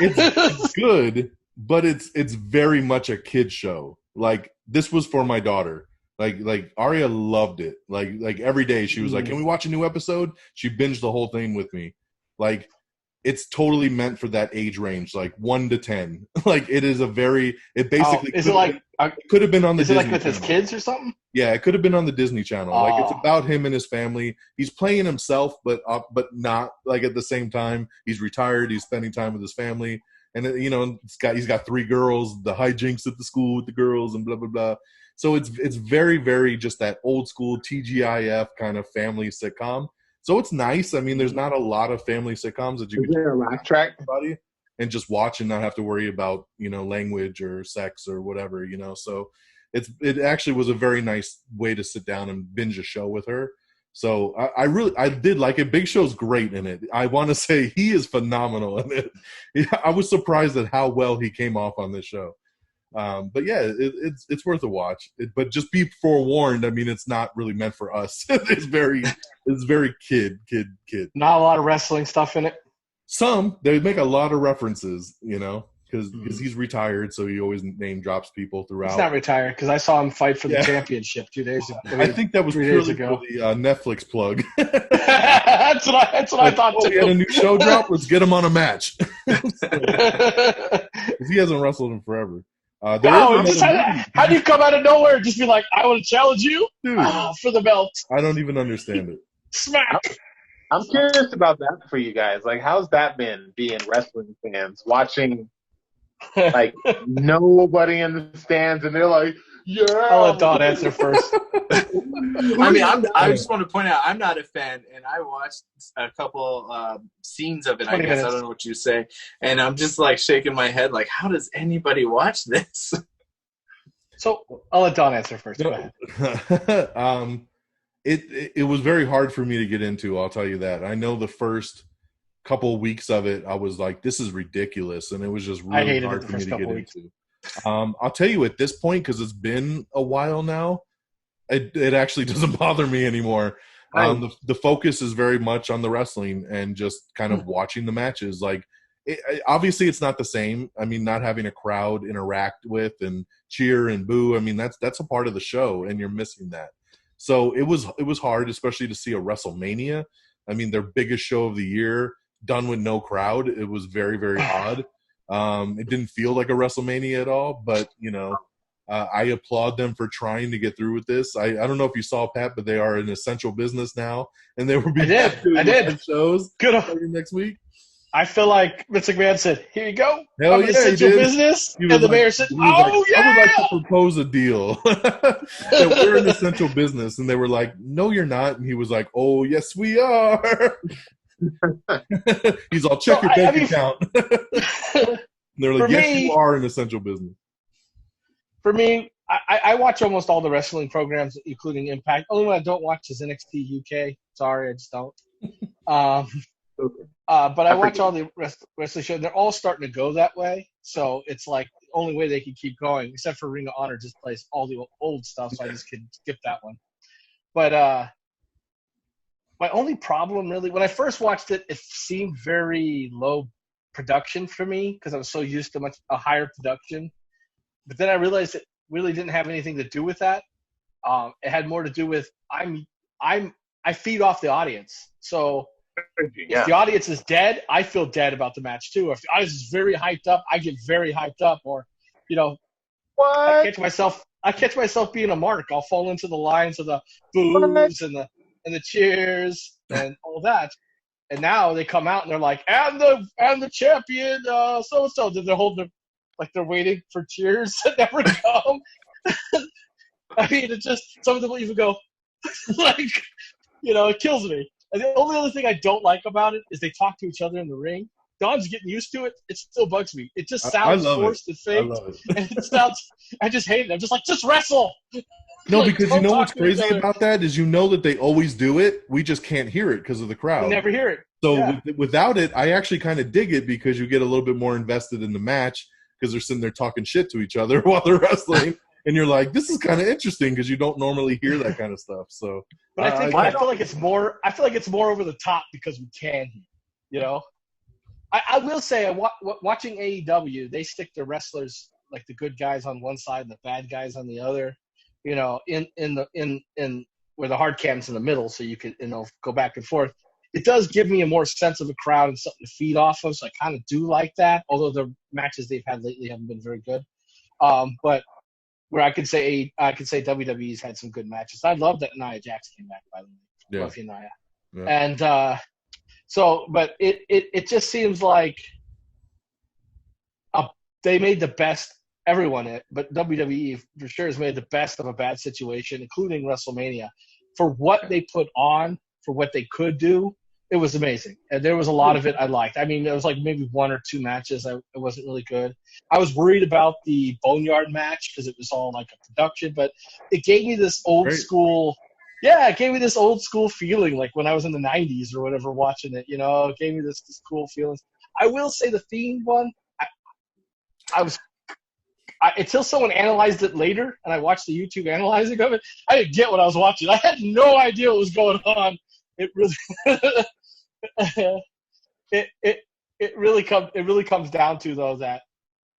It's good, but it's very much a kid show. Like, this was for my daughter. Like Aria loved it. Like every day she was like, "Can we watch a new episode?" She binged the whole thing with me. Like, it's totally meant for that age range, like 1 to 10. Like, it is it basically could have been on the Is it Disney like with his Channel. kids or something? Yeah, it could have been on the Disney Channel. Like, it's Oh. about him and his family. He's playing himself, but not like at the same time. He's retired. He's spending time with his family, and he's got 3 girls. The hijinks at the school with the girls and blah blah blah. So it's very, very just that old school TGIF kind of family sitcom. So it's nice. I mean, there's not a lot of family sitcoms that you Is can there a laugh track? everybody and just watch and not have to worry about language or sex or whatever. So it actually was a very nice way to sit down and binge a show with her. So I did like it. Big Show's great in it. I want to say he is phenomenal in it. I was surprised at how well he came off on this show. But yeah, it's worth a watch. But just be forewarned. I mean, it's not really meant for us. It's very kid. Not a lot of wrestling stuff in it. Some they make a lot of references, because he's retired, so he always name drops people throughout. He's not retired because I saw him fight for the championship 2 days ago. I think that was 3 purely days ago. for the Netflix plug. That's what I thought Oh, too. he had a new show drop. Let's get him on a match. 'Cause he hasn't wrestled in forever. How do you come out of nowhere and just be like, I want to challenge you for the belt? I don't even understand it. Smack. I'm curious about that for you guys. Like, how's that been being wrestling fans, watching like nobody in the stands, and they're like, "Yeah." I'll let Don answer first. I mean, I just want to point out I'm not a fan, and I watched a couple scenes of it. I 20 guess minutes. I don't know what you say, and I'm just like shaking my head, like, how does anybody watch this? So I'll let Don answer first. Go ahead. It was very hard for me to get into. I'll tell you that. I know the first couple weeks of it, I was like, "This is ridiculous," and it was just really hard for me to get into. I'll tell you at this point, because it's been a while now, it actually doesn't bother me anymore. The focus is very much on the wrestling and just kind of watching the matches. Like, obviously, it's not the same. I mean, not having a crowd interact with and cheer and boo. I mean, that's a part of the show, and you're missing that. So it was hard, especially to see a WrestleMania. I mean, their biggest show of the year done with no crowd. It was very, very odd. It didn't feel like a WrestleMania at all, but I applaud them for trying to get through with this. I don't know if you saw, Pat, but they are an essential business now, and they will be I did. shows Good. next week. I feel like Vince McMahon said, "Here you go. Hell I'm yeah, he essential did. business," He and was the like- mayor said, he was "Oh like, yeah." I would like to propose a deal. That we're an essential business, and they were like, "No, you're not." And he was like, "Oh, yes, we are." He's all, "Check your bank account." And they're like, For "Yes, me- you are an essential business." For me, I watch almost all the wrestling programs, including Impact. Only one I don't watch is NXT UK. Sorry, I just don't. But I watch all the wrestling shows. They're all starting to go that way. So it's like the only way they can keep going, except for Ring of Honor just plays all the old stuff, so I just can skip that one. But my only problem, really, when I first watched it, it seemed very low production for me because I was so used to a higher production. But then I realized it really didn't have anything to do with that. It had more to do with I feed off the audience. So if the audience is dead, I feel dead about the match too. If the audience is very hyped up, I get very hyped up. Or, What? I catch myself being a mark. I'll fall into the lines of the boos and the cheers and all that. And now they come out and they're like, and the champion, so and so. They're holding like they're waiting for cheers that never come. I mean, it just some of them will even go, Like, it kills me. And the only other thing I don't like about it is they talk to each other in the ring. Don's getting used to it. It still bugs me. It just sounds forced and fake. And it sounds. I just hate it. I'm just like, just wrestle. No, because you know what's crazy about that is that they always do it. We just can't hear it because of the crowd. We never hear it. So without it, I actually kind of dig it because you get a little bit more invested in the match because they're sitting there talking shit to each other while they're wrestling. And you're like, this is kind of interesting because you don't normally hear that kind of stuff. So, but I feel like it's more. I feel like it's more over the top because we can hear. I will say, watching AEW, they stick their wrestlers, like the good guys on one side and the bad guys on the other. In where the hard cam's in the middle, so you can go back and forth. It does give me a more sense of a crowd and something to feed off of. So I kind of do like that. Although the matches they've had lately haven't been very good. But where I could say WWE's had some good matches. I love that Nia Jax came back, by the way. Yeah. Love you, Nia. Yeah. And but it just seems like they made the best. Everyone, but WWE for sure has made the best of a bad situation, including WrestleMania, for what they put on, for what they could do. It was amazing, and there was a lot of it I liked. I mean, there was like maybe one or two matches it wasn't really good. I was worried about the Boneyard match because it was all like a production, but it gave me this old school. Yeah, it gave me this old school feeling, like when I was in the '90s or whatever watching it. It gave me this cool feeling. I will say the theme one, until someone analyzed it later, and I watched the YouTube analyzing of it, I didn't get what I was watching. I had no idea what was going on. It really, it really comes down to though that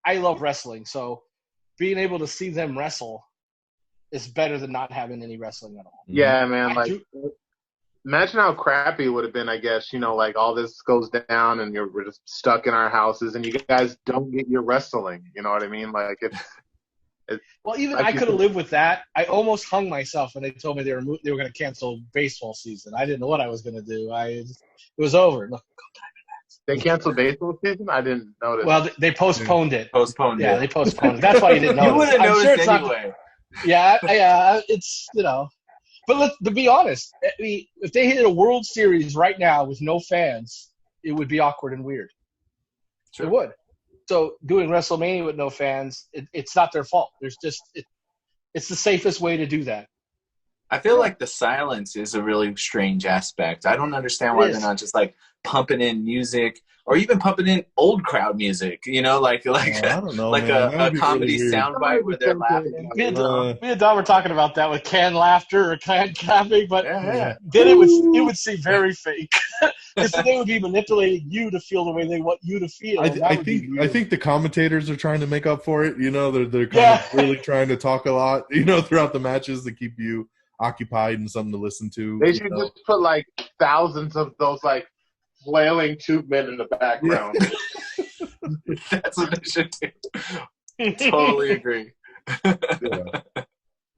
I love wrestling, so being able to see them wrestle is better than not having any wrestling at all. Yeah, man. Imagine how crappy it would have been, I guess, like all this goes down and we're just stuck in our houses and you guys don't get your wrestling. You know what I mean? Like it's well, even like I could have lived with that. I almost hung myself when they told me they were going to cancel baseball season. I didn't know what I was going to do. It was over. Look, they canceled baseball season? I didn't notice. Well, they postponed it. Yeah, they postponed it. That's why you didn't notice. You would have noticed anyway. Yeah, it's But to be honest, if they hit a World Series right now with no fans, it would be awkward and weird. Sure. It would. So doing WrestleMania with no fans, it's not their fault. There's just it's the safest way to do that. I feel like the silence is a really strange aspect. I don't understand why they're not just like pumping in music or even pumping in old crowd music, like I don't know, like a comedy really soundbite where they're laughing. Me and Don were talking about that with canned laughter or canned clapping, but then it would seem very fake. Because they would be manipulating you to feel the way they want you to feel. I think the commentators are trying to make up for it. They're kind of really trying to talk a lot, throughout the matches to keep you occupied and something to listen to. They should just put like thousands of those like flailing tube men in the background. That's what they should do. Totally agree. Yeah.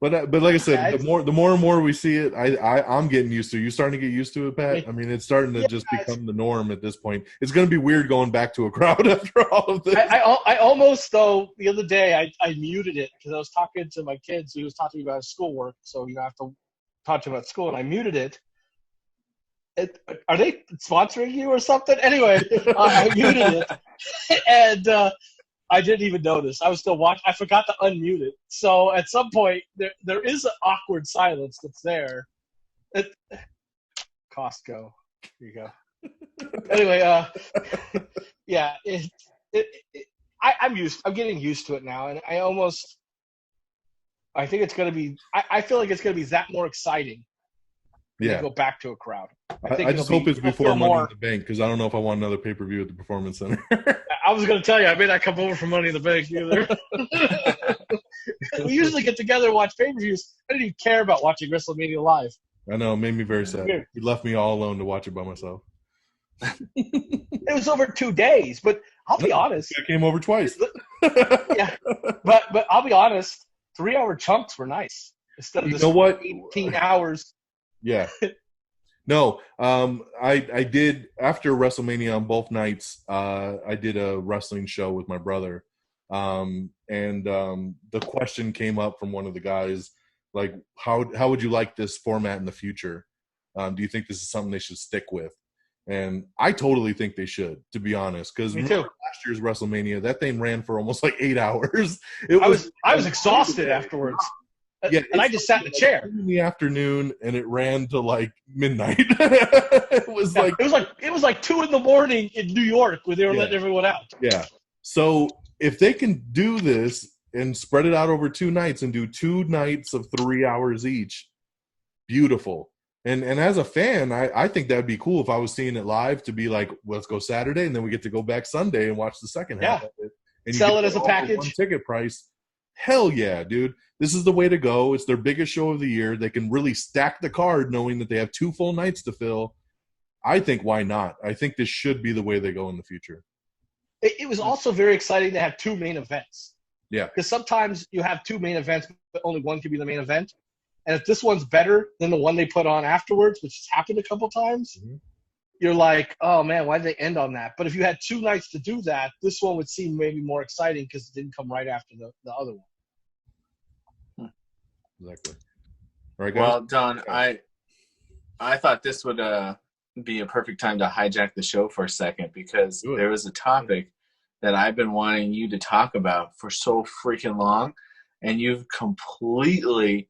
But like I said, the more and more we see it, I'm getting used to it. You starting to get used to it, Pat? I mean, it's starting to just become the norm at this point. It's going to be weird going back to a crowd after all of this. I almost, though, the other day, I muted it because I was talking to my kids. He was talking about his schoolwork, so I have to talk to him about school, and I muted it. Are they sponsoring you or something? Anyway, I muted it, and I didn't even notice. I was still watching. I forgot to unmute it. So at some point, there is an awkward silence that's there. Costco. Here you go. Anyway, yeah. I'm getting used to it now, and I think it's going to be. I feel like it's going to be that more exciting. Yeah. Go back to a crowd. I just hope it's before Money in the Bank because I don't know if I want another pay-per-view at the Performance Center. I was going to tell you, I may not come over for Money in the Bank either. We usually get together and watch pay-per-views. I didn't even care about watching WrestleMania live. I know, it made me very sad. He left me all alone to watch it by myself. It was over 2 days, but I'll be honest. I came over twice. Yeah, but I'll be honest. 3-hour chunks were nice instead of 18 hours. Yeah. No, I did after WrestleMania on both nights. I did a wrestling show with my brother, and the question came up from one of the guys Like, how would you like this format in the future? Do you think this is something they should stick with? And I totally think they should, to be honest, because Me too. last year's WrestleMania, that thing ran for almost like 8 hours. I was exhausted afterwards. Yeah, and I just sat in a chair in the afternoon, and it ran to like midnight. It was like 2 a.m. in New York where they were letting everyone out. Yeah. So if they can do this and spread it out over 2 nights and do 2 nights of 3 hours each, beautiful. And as a fan, I think that'd be cool if I was seeing it live, to be like, let's go Saturday, and then we get to go back Sunday and watch the second half of it. And sell it as a package. One ticket price. Hell yeah, dude. This is the way to go. It's their biggest show of the year. They can really stack the card knowing that they have 2 full nights to fill. I think why not? I think this should be the way they go in the future. It was also very exciting to have 2 main events. Yeah. Because sometimes you have 2 main events, but only one can be the main event. And if this one's better than the one they put on afterwards, which has happened a couple times, you're like, oh, man, why did they end on that? But if you had 2 nights to do that, this one would seem maybe more exciting because it didn't come right after the other one. Exactly. All right, guys. Well, Don, I thought this would be a perfect time to hijack the show for a second, because there was a topic that I've been wanting you to talk about for so freaking long, and you've completely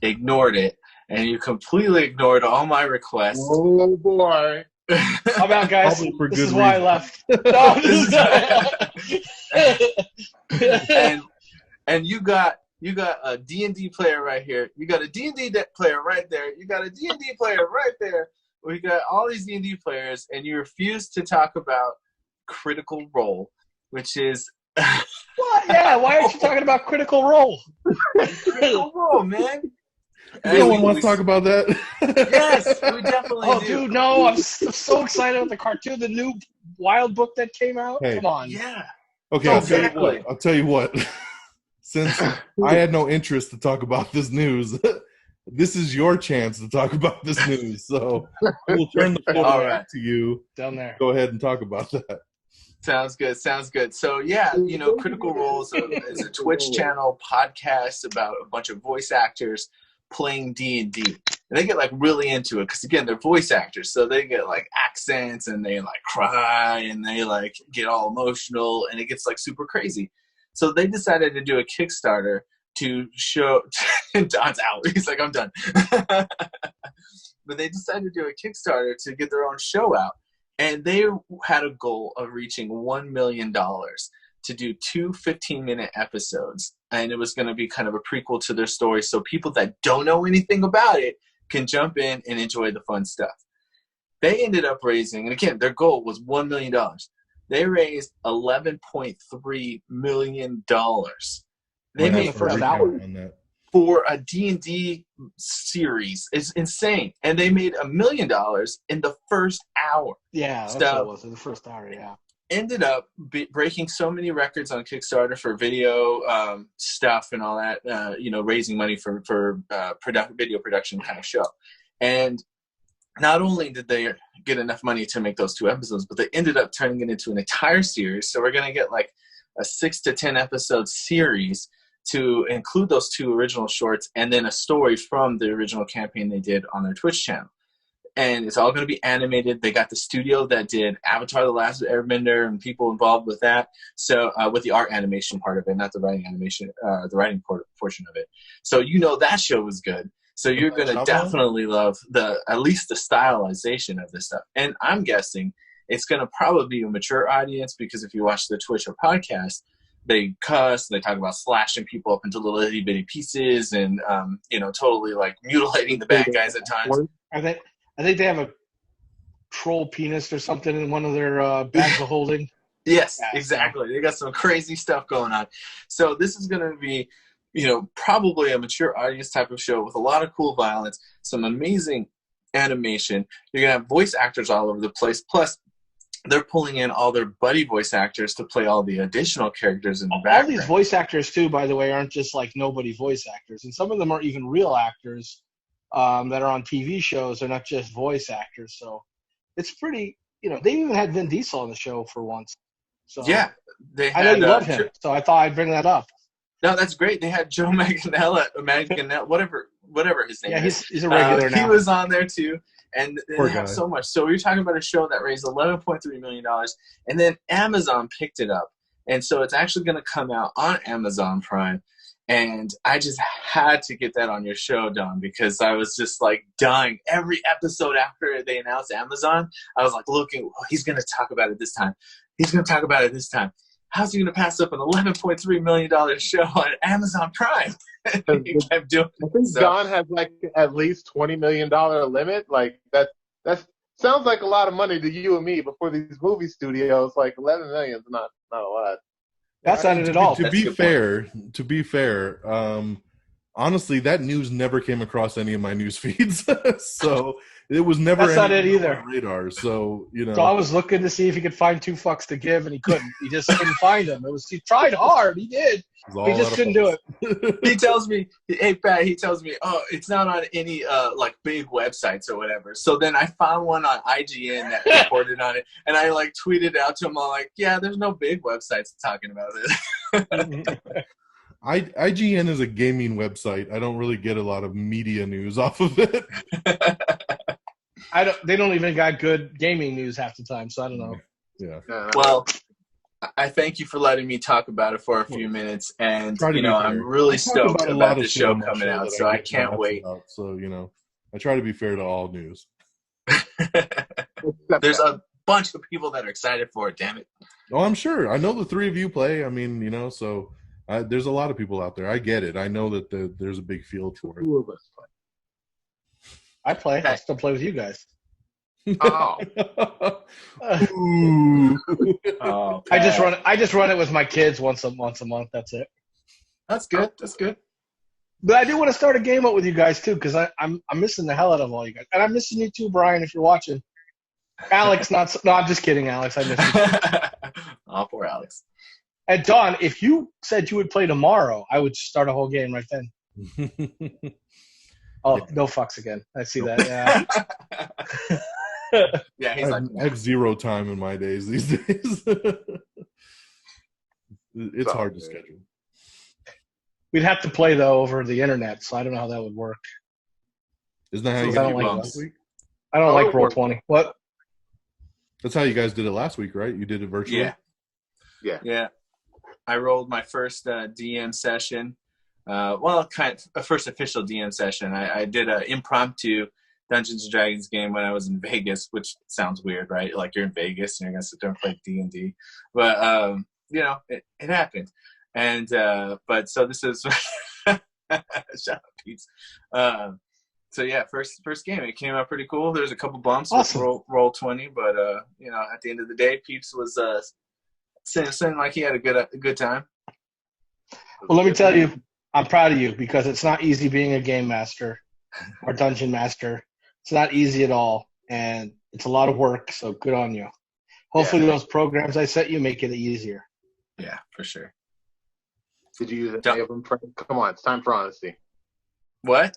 ignored it, and you completely ignored all my requests. Oh boy! How about, guys? This is why I left. and you got a D&D player right here. You got a D&D player right there. You got a D&D player right there. We got all these D&D players, and you refuse to talk about Critical Role, which is what? Yeah, why aren't you talking about Critical Role? Critical Role, man. No one wants to talk about that. Yes, we definitely do. Oh, dude, no, I'm so excited about the cartoon, the new Wild book that came out. Hey. Come on. Yeah. Okay, Exactly. I'll tell you what. Since I had no interest to talk about this news, this is your chance to talk about this news. So we'll turn the floor back to you. Down there. Go ahead and talk about that. Sounds good. So, yeah, Critical Role is a Twitch channel podcast about a bunch of voice actors playing D&D. And they get, like, really into it because, again, they're voice actors. So they get, like, accents, and they, like, cry, and they, like, get all emotional, and it gets, like, super crazy. So they decided to do a Kickstarter to show – Don's out. He's like, I'm done. But they decided to do a Kickstarter to get their own show out. And they had a goal of reaching $1 million to do 2 15-minute episodes. And it was going to be kind of a prequel to their story, so people that don't know anything about it can jump in and enjoy the fun stuff. They ended up raising – and again, their goal was $1 million. They raised $11.3 million. They made the first hour on that. For a D&D series. It's insane. And they made $1 million in the first hour. Yeah, that's what it was in the first hour, yeah. Ended up breaking so many records on Kickstarter for video stuff and all that, raising money for video production kind of show. And not only did they get enough money to make those 2 episodes, but they ended up turning it into an entire series. So we're going to get like a 6 to 10 episode series to include those 2 original shorts and then a story from the original campaign they did on their Twitch channel. And it's all going to be animated. They got the studio that did Avatar: The Last Airbender and people involved with that. So with the art animation part of it, not the writing animation, the writing portion of it. So that show was good. So you're going to definitely love at least the stylization of this stuff. And I'm guessing it's going to probably be a mature audience, because if you watch the Twitch or podcast, they cuss, they talk about slashing people up into little itty bitty pieces and, totally like mutilating the bad guys at times. I think they have a troll penis or something in one of their bags of holding. Yes, exactly. They got some crazy stuff going on. So this is going to be, probably a mature audience type of show with a lot of cool violence, some amazing animation. You're going to have voice actors all over the place. Plus, they're pulling in all their buddy voice actors to play all the additional characters in the background. All these voice actors, too, by the way, aren't just like nobody voice actors. And some of them are even real actors that are on TV shows. They're not just voice actors. So it's pretty, they even had Vin Diesel on the show for once. So yeah. I know you love him, so I thought I'd bring that up. No, that's great. They had Joe Manganiello, whatever his name is. He's a regular now. He was on there too. And Poor they have guy. so much. So we were talking about a show that raised $11.3 million, and then Amazon picked it up. And so it's actually going to come out on Amazon Prime. And I just had to get that on your show, Don, because I was just like dying. Every episode after they announced Amazon, I was like looking, oh, he's going to talk about it this time. He's going to talk about it this time. How's he going to pass up an $11.3 million show on Amazon Prime? He kept doing I think so. Don has like at least $20 million limit. Like that sounds like a lot of money to you and me. Before these movie studios, like 11 million is not a lot. That's not it at all. To be fair, honestly, that news never came across any of my news feeds, so it was never. That's not it either. On my radar, so you know. So I was looking to see if he could find $2 to give, and he couldn't. He just couldn't find them. He tried hard. He did. He just couldn't do it. He tells me, hey, Pat, oh, it's not on any like big websites or whatever. So then I found one on IGN that reported on it, and I like tweeted out to him, I'm like, yeah, there's no big websites talking about it. IGN is a gaming website. I don't really get a lot of media news off of it. They don't even got good gaming news half the time, so I don't know. Yeah. Well, I thank you for letting me talk about it for a few minutes, and I'm really stoked about the show coming out, so I can't wait. So I try to be fair to all news. There's a bunch of people that are excited for it. Damn it! Oh, I'm sure. I know the three of you play. I mean, so there's a lot of people out there. I get it. I know that there's a big field for it. Two of us play. I play. I still play with you guys. Oh. Oh, I just run it with my kids once a month. That's it. That's good. That's good. But I do want to start a game up with you guys too, because I'm missing the hell out of all you guys, and I'm missing you too, Brian. If you're watching, Alex, no, I'm just kidding, Alex. I miss you. Oh, poor Alex. And Don, if you said you would play tomorrow, I would start a whole game right then. Oh, no fucks again. I see that. Yeah. Yeah, he's I have zero time in my days these days. It's hard to schedule. We'd have to play though over the internet, so I don't know how that would work. Isn't that how you I guys don't did it like last week? I don't like Roll20. What? That's how you guys did it last week, right? You did it virtually? Yeah. I rolled my first DM session. Well, kind of a first official DM session. I did an impromptu Dungeons and Dragons game when I was in Vegas, which sounds weird, right? Like you're in Vegas and you're gonna sit there and play D&D, but it happened. And but so this is shout out Peeps. So yeah, first game, it came out pretty cool. There's a couple bumps Awesome. with Roll20, but at the end of the day, Peeps was saying like he had a good time. Well, let me tell you, I'm proud of you because it's not easy being a game master or dungeon master. It's not easy at all, and it's a lot of work, so good on you. Hopefully those programs I set you make it easier. Yeah, for sure. Did you use any of them? Come on, it's time for honesty. What?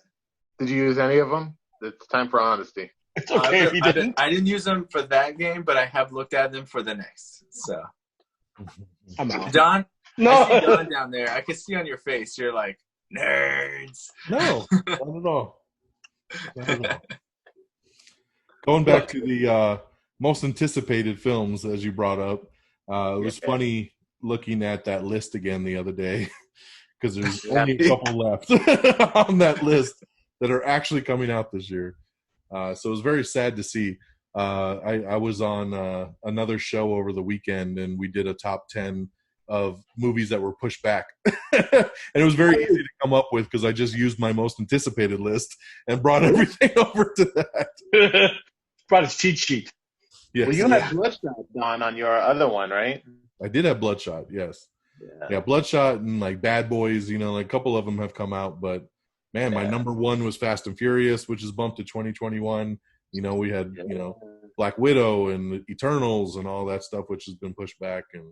Did you use any of them? It's time for honesty. It's okay if you didn't. I didn't use them for that game, but I have looked at them for the next. So, I'm out. Don, No. I see Don down there. I can see on your face. You're like, nerds. No, not at all. Not at all. Going back to the most anticipated films, as you brought up, it was funny looking at that list again the other day because there's only a couple left on that list that are actually coming out this year. So it was very sad to see. I was on another show over the weekend, and we did a top 10 of movies that were pushed back. And it was very easy to come up with because I just used my most anticipated list and brought everything over to that. Brought his cheat sheet. Yes. Well, you had Bloodshot, Don, on your other one, right? I did have Bloodshot, yes. Yeah, Bloodshot and like Bad Boys, like a couple of them have come out, but man, my number one was Fast and Furious, which is bumped to 2021. We had, Black Widow and Eternals and all that stuff, which has been pushed back, and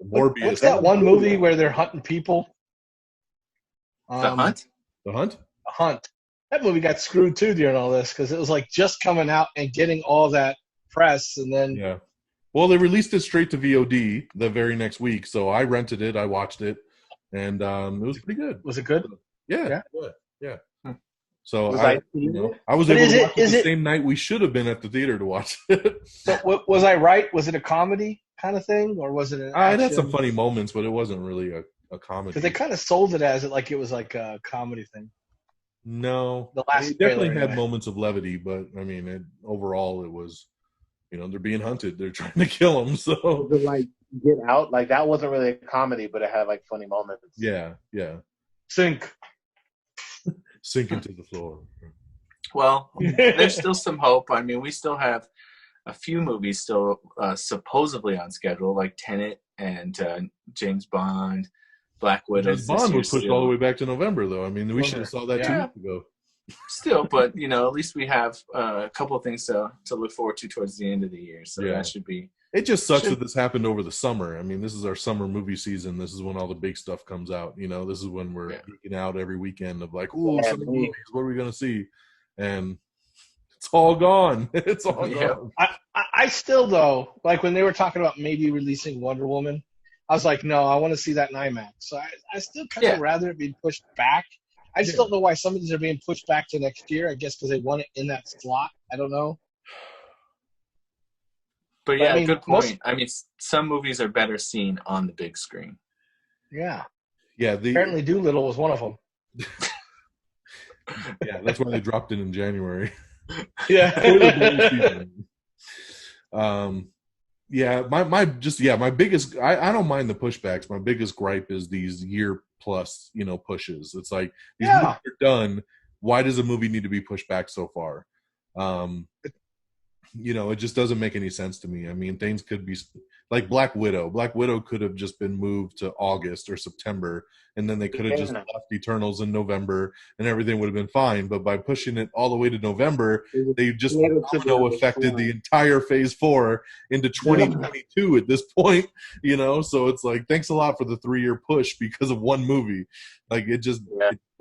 Morbius. What's that one movie where they're hunting people? The Hunt? The Hunt? The Hunt. That movie got screwed too during all this because it was like just coming out and getting all that press, and then Well, they released it straight to VOD the very next week, so I rented it, I watched it, and it was pretty good. Was it good? Yeah. So Was I was But able to watch it is the it- same night we should have been at the theater to watch it. So was I right? Was it a comedy kind of thing, or was it an It had action? some funny moments, but it wasn't really a comedy. Because they kind of sold it as it was like a comedy thing. No, The last it definitely trailer, had anyway. moments of levity, but I mean, overall, it was, they're being hunted. They're trying to kill them. So Was it like Get Out? Like that wasn't really a comedy, but it had like funny moments. yeah, Sink. sink into the floor. Well, there's still some hope. I mean, we still have a few movies still supposedly on schedule, like Tenet and James Bond, Black Widow. James Bond was pushed all the way back to November, though. I mean, we should have saw that 2 Yeah. weeks ago. Still, but at least we have a couple of things to look forward to towards the end of the year. So that should be. It just sucks that this happened over the summer. I mean, this is our summer movie season. This is when all the big stuff comes out. This is when we're geeking out every weekend of like, ooh, summer movies. What are we gonna see? And it's all gone. It's all gone. I still, though, like when they were talking about maybe releasing Wonder Woman, I was like, no, I want to see that in IMAX. So I still kind of rather it be pushed back. I just don't know why some of these are being pushed back to next year. I guess because they want it in that slot. I don't know. But yeah, I mean, good point. I mean, some movies are better seen on the big screen. Yeah. Yeah. Apparently Doolittle was one of them. Yeah, that's why they dropped it in January. Yeah. My biggest, I don't mind the pushbacks. My biggest gripe is these year plus, pushes. It's like these movies are done. Why does a movie need to be pushed back so far? It just doesn't make any sense to me. I mean, things could be like Black Widow. Black Widow could have just been moved to August or September, and then they could have just left Eternals in November, and everything would have been fine. But by pushing it all the way to November, they just affected the entire Phase 4 into 2022 at this point. So it's like, thanks a lot for the 3-year push because of one movie. Like it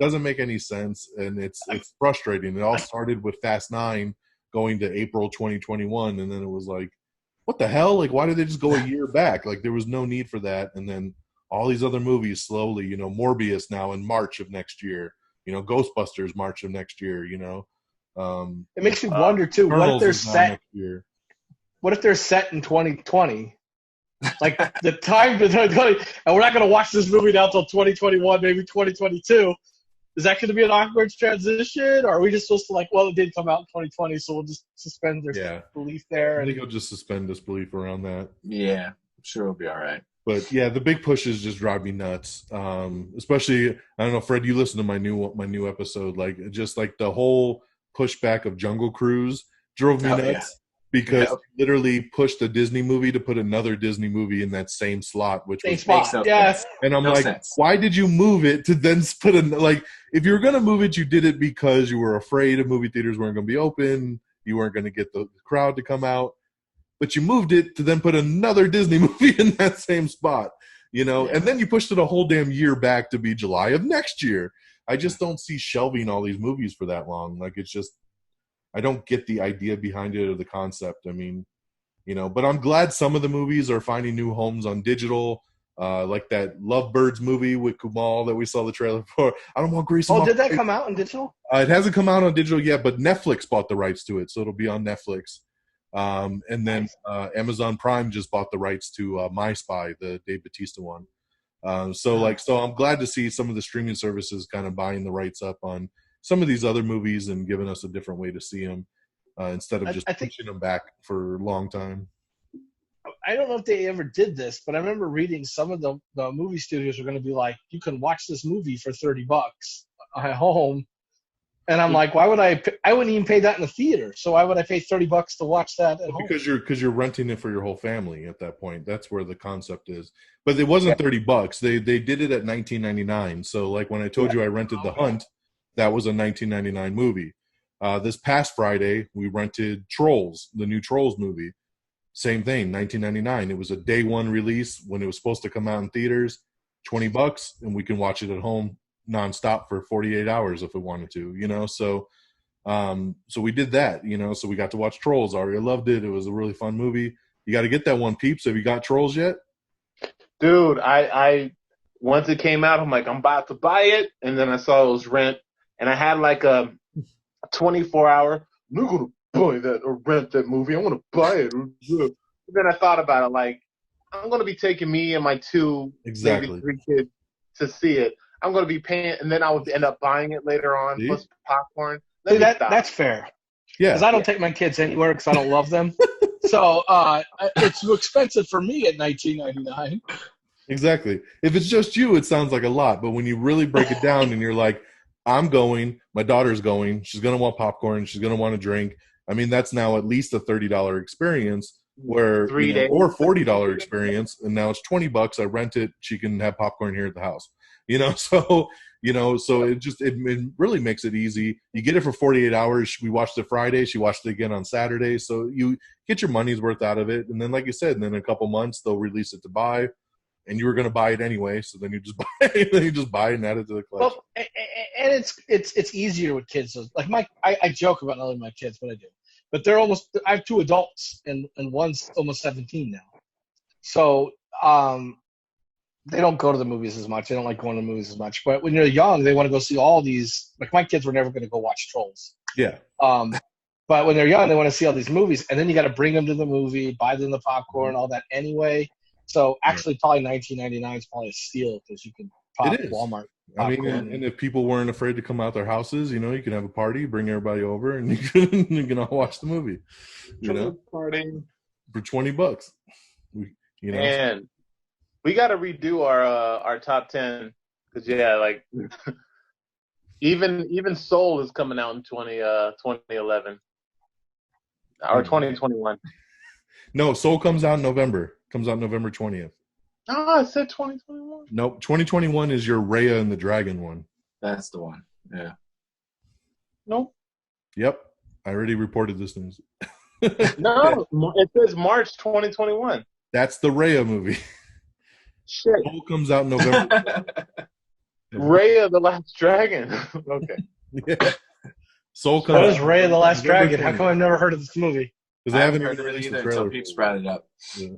doesn't make any sense, and it's frustrating. It all started with Fast 9 going to April 2021, and then it was like, what the hell? Like, why did they just go a year back? Like, there was no need for that. And then all these other movies slowly, Morbius now in March of next year, Ghostbusters March of next year, It makes you wonder too. What if they're set in 2020? Like the time to 2020, and we're not going to watch this movie now until 2021, maybe 2022. Is that going to be an awkward transition, or are we just supposed to it did come out in 2020, so we'll just suspend their belief there? I think I'll just suspend disbelief around that. Yeah, I'm sure it'll be all right. But yeah, the big pushes just drive me nuts. Especially, I don't know, Fred, you listened to my new episode, just the whole pushback of Jungle Cruise drove me nuts. Because literally pushed a Disney movie to put another Disney movie in that same slot, which was yes. And I'm why did you move it to then put if you were going to move it, you did it because you were afraid of movie theaters weren't going to be open, you weren't going to get the crowd to come out, but you moved it to then put another Disney movie in that same spot, and then you pushed it a whole damn year back to be July of next year. I just don't see shelving all these movies for that long. It's just, I don't get the idea behind it or the concept. I mean, but I'm glad some of the movies are finding new homes on digital, like that Lovebirds movie with Kumal that we saw the trailer for. I don't want Grease. Oh, did that come out on digital? It hasn't come out on digital yet, but Netflix bought the rights to it, so it'll be on Netflix. And then Amazon Prime just bought the rights to My Spy, the Dave Bautista one. So I'm glad to see some of the streaming services kind of buying the rights up on some of these other movies and giving us a different way to see them instead of just pushing them back for a long time. I don't know if they ever did this, but I remember reading some of the movie studios are going to be like, you can watch this movie for $30 at home. And I'm like, why would I wouldn't even pay that in the theater. So why would I pay $30 to watch that at home? Because you're renting it for your whole family at that point. That's where the concept is. But it wasn't $30. They did it at $19.99. So when I told you I rented The Hunt, that was a $19.99 movie. This past Friday, we rented Trolls, the new Trolls movie. Same thing, $19.99. It was a day one release when it was supposed to come out in theaters, $20, and we can watch it at home nonstop for 48 hours if we wanted to, So we did that, So we got to watch Trolls. Aria loved it. It was a really fun movie. You got to get that one, Peeps. Have you got Trolls yet? Dude, I once it came out, I'm like, I'm about to buy it, and then I saw it was rent, and I had like a 24-hour. I'm not gonna buy that or rent that movie. I'm gonna buy it. And then I thought about it, like, I'm gonna be taking me and my two, maybe 3 kids to see it. I'm gonna be paying, and then I would end up buying it later on, plus popcorn. See, that's fair. Yeah, because I don't take my kids anywhere because I don't love them. So it's too expensive for me at $19.99. Exactly. If it's just you, it sounds like a lot. But when you really break it down and you're like, I'm going, my daughter's going, she's going to want popcorn, she's going to want a drink. I mean, that's now at least a $30 experience where, or $40 experience. And now it's $20. I rent it. She can have popcorn here at the house, so it really makes it easy. You get it for 48 hours. We watched it Friday. She watched it again on Saturday. So you get your money's worth out of it. And then, like you said, in a couple months, they'll release it to buy. And you were going to buy it anyway, so then you just buy it, and add it to the collection. Well, and it's easier with kids. Like I joke about not only my kids, but I do. But I have 2 adults, and one's almost 17 now. So they don't go to the movies as much. They don't like going to the movies as much. But when you're young, they want to go see all these. Like my kids were never going to go watch Trolls. Yeah. But when they're young, they want to see all these movies, and then you got to bring them to the movie, buy them the popcorn, all that anyway. So actually, probably $19.99 is probably a steal because you can pop Walmart. I mean, and if people weren't afraid to come out their houses, you can have a party, bring everybody over, and you can all watch the movie. Party for $20. And we got to redo our top 10 because like even Soul is coming out in 2011 or 2021. No, Soul comes out in November. Comes out November 20th. Oh, I said 2021. Nope, 2021 is your Raya and the Dragon one. That's the one. Yeah. Nope. Yep, I already reported this news. No, it says March 2021. That's the Raya movie. Shit. Soul comes out in November. Raya the Last Dragon. Okay. Yeah. Soul comes. What is Raya the Last Dragon? How come I've never heard of this movie? Because I haven't heard of it either until Peeps brought it up. Yeah.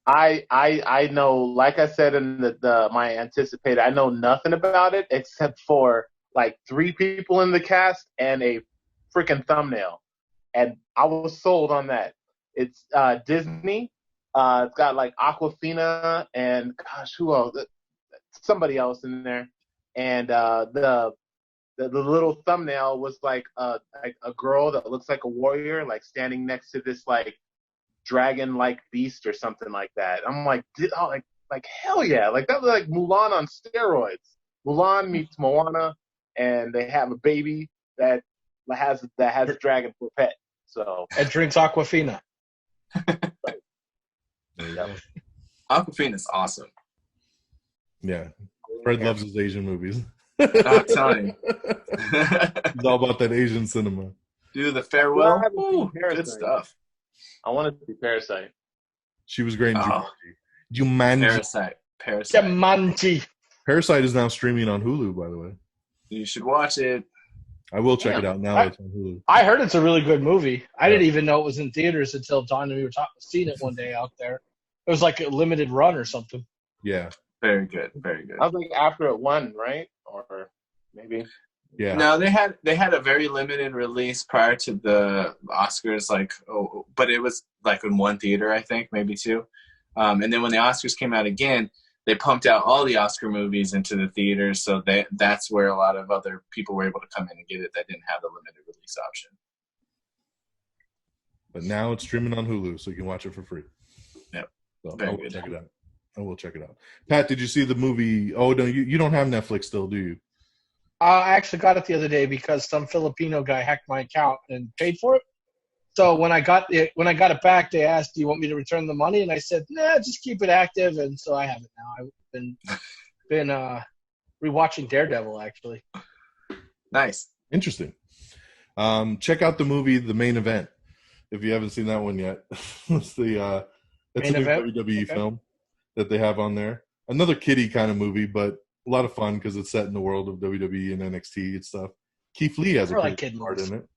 I know, like I said in my anticipated, I know nothing about it except for like 3 people in the cast and a freaking thumbnail, and I was sold on that. It's Disney. It's got like Aquafina and gosh, who else? Somebody else in there, and the little thumbnail was like a girl that looks like a warrior, like standing next to this like dragon-like beast or something like that. I'm like, like hell yeah, like that was like Mulan on steroids. Mulan meets Moana, and they have a baby that has a dragon for a pet. So it drinks Aquafina. Right. Yep. Aquafina's awesome. Yeah, Fred loves his Asian movies. I'm telling you. He's all about that Asian cinema. Do the farewell. Ooh, good stuff. I wanted to see Parasite. She was great in Jumanji. Parasite. Parasite is now streaming on Hulu, by the way. You should watch it. I will check it out now that it's on Hulu. I heard it's a really good movie. I didn't even know it was in theaters until Don and we were seeing it one day out there. It was like a limited run or something. Yeah. Very good. Very good. I was like after it won, right? Or maybe. Yeah. No, they had a very limited release prior to the Oscars, but it was like in one theater, I think, maybe 2. And then when the Oscars came out again, they pumped out all the Oscar movies into the theaters, so that's where a lot of other people were able to come in and get it that didn't have the limited release option. But now it's streaming on Hulu, so you can watch it for free. Yep. So I will check it out. I will check it out. Pat, did you see the movie? Oh, no, you don't have Netflix still, do you? I actually got it the other day because some Filipino guy hacked my account and paid for it. So when I got it back, they asked, "Do you want me to return the money?" And I said, "Nah, just keep it active." And so I have it now. I've been rewatching Daredevil actually. Nice, interesting. Check out the movie The Main Event if you haven't seen that one yet. It's the that's a new WWE film that they have on there. Another kiddie kind of movie, but a lot of fun because it's set in the world of WWE and NXT and stuff. Keith Lee has a great part in it.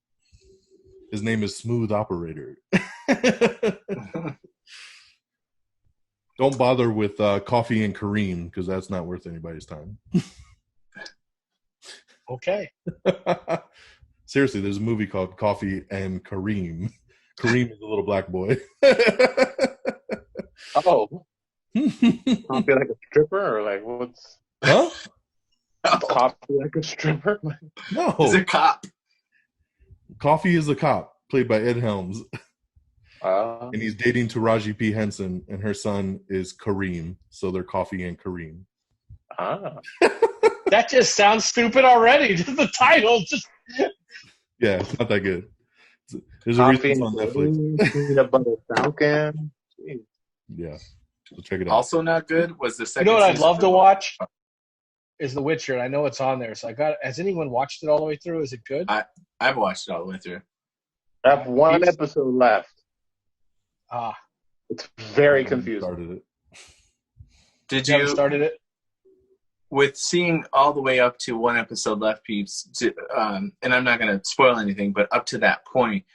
His name is Smooth Operator. Don't bother with Coffee and Kareem because that's not worth anybody's time. Okay. Seriously, there's a movie called Coffee and Kareem. Kareem is a little black boy. Oh, coffee like a stripper, or like what's Huh? coffee like a stripper? No. He's a cop. Coffee is a cop, played by Ed Helms. And he's dating Taraji P. Henson, and her son is Kareem. So they're Coffee and Kareem. That just sounds stupid already. Just the title. Just Yeah, it's not that good. There's a reason it's on Netflix. Peanut butter Falcon. Jeez. Yeah, so check it out. Also not good was the you second. know what I'd season love to of- watch is The Witcher, and I know it's on there. So I got. Has anyone watched it all the way through? Is it good? I've watched it all the way through. I have one episode left. It's very confusing. Started it. Did You haven't you, started it? with seeing all the way up to one episode left, Peeps, and I'm not going to spoil anything, but up to that point,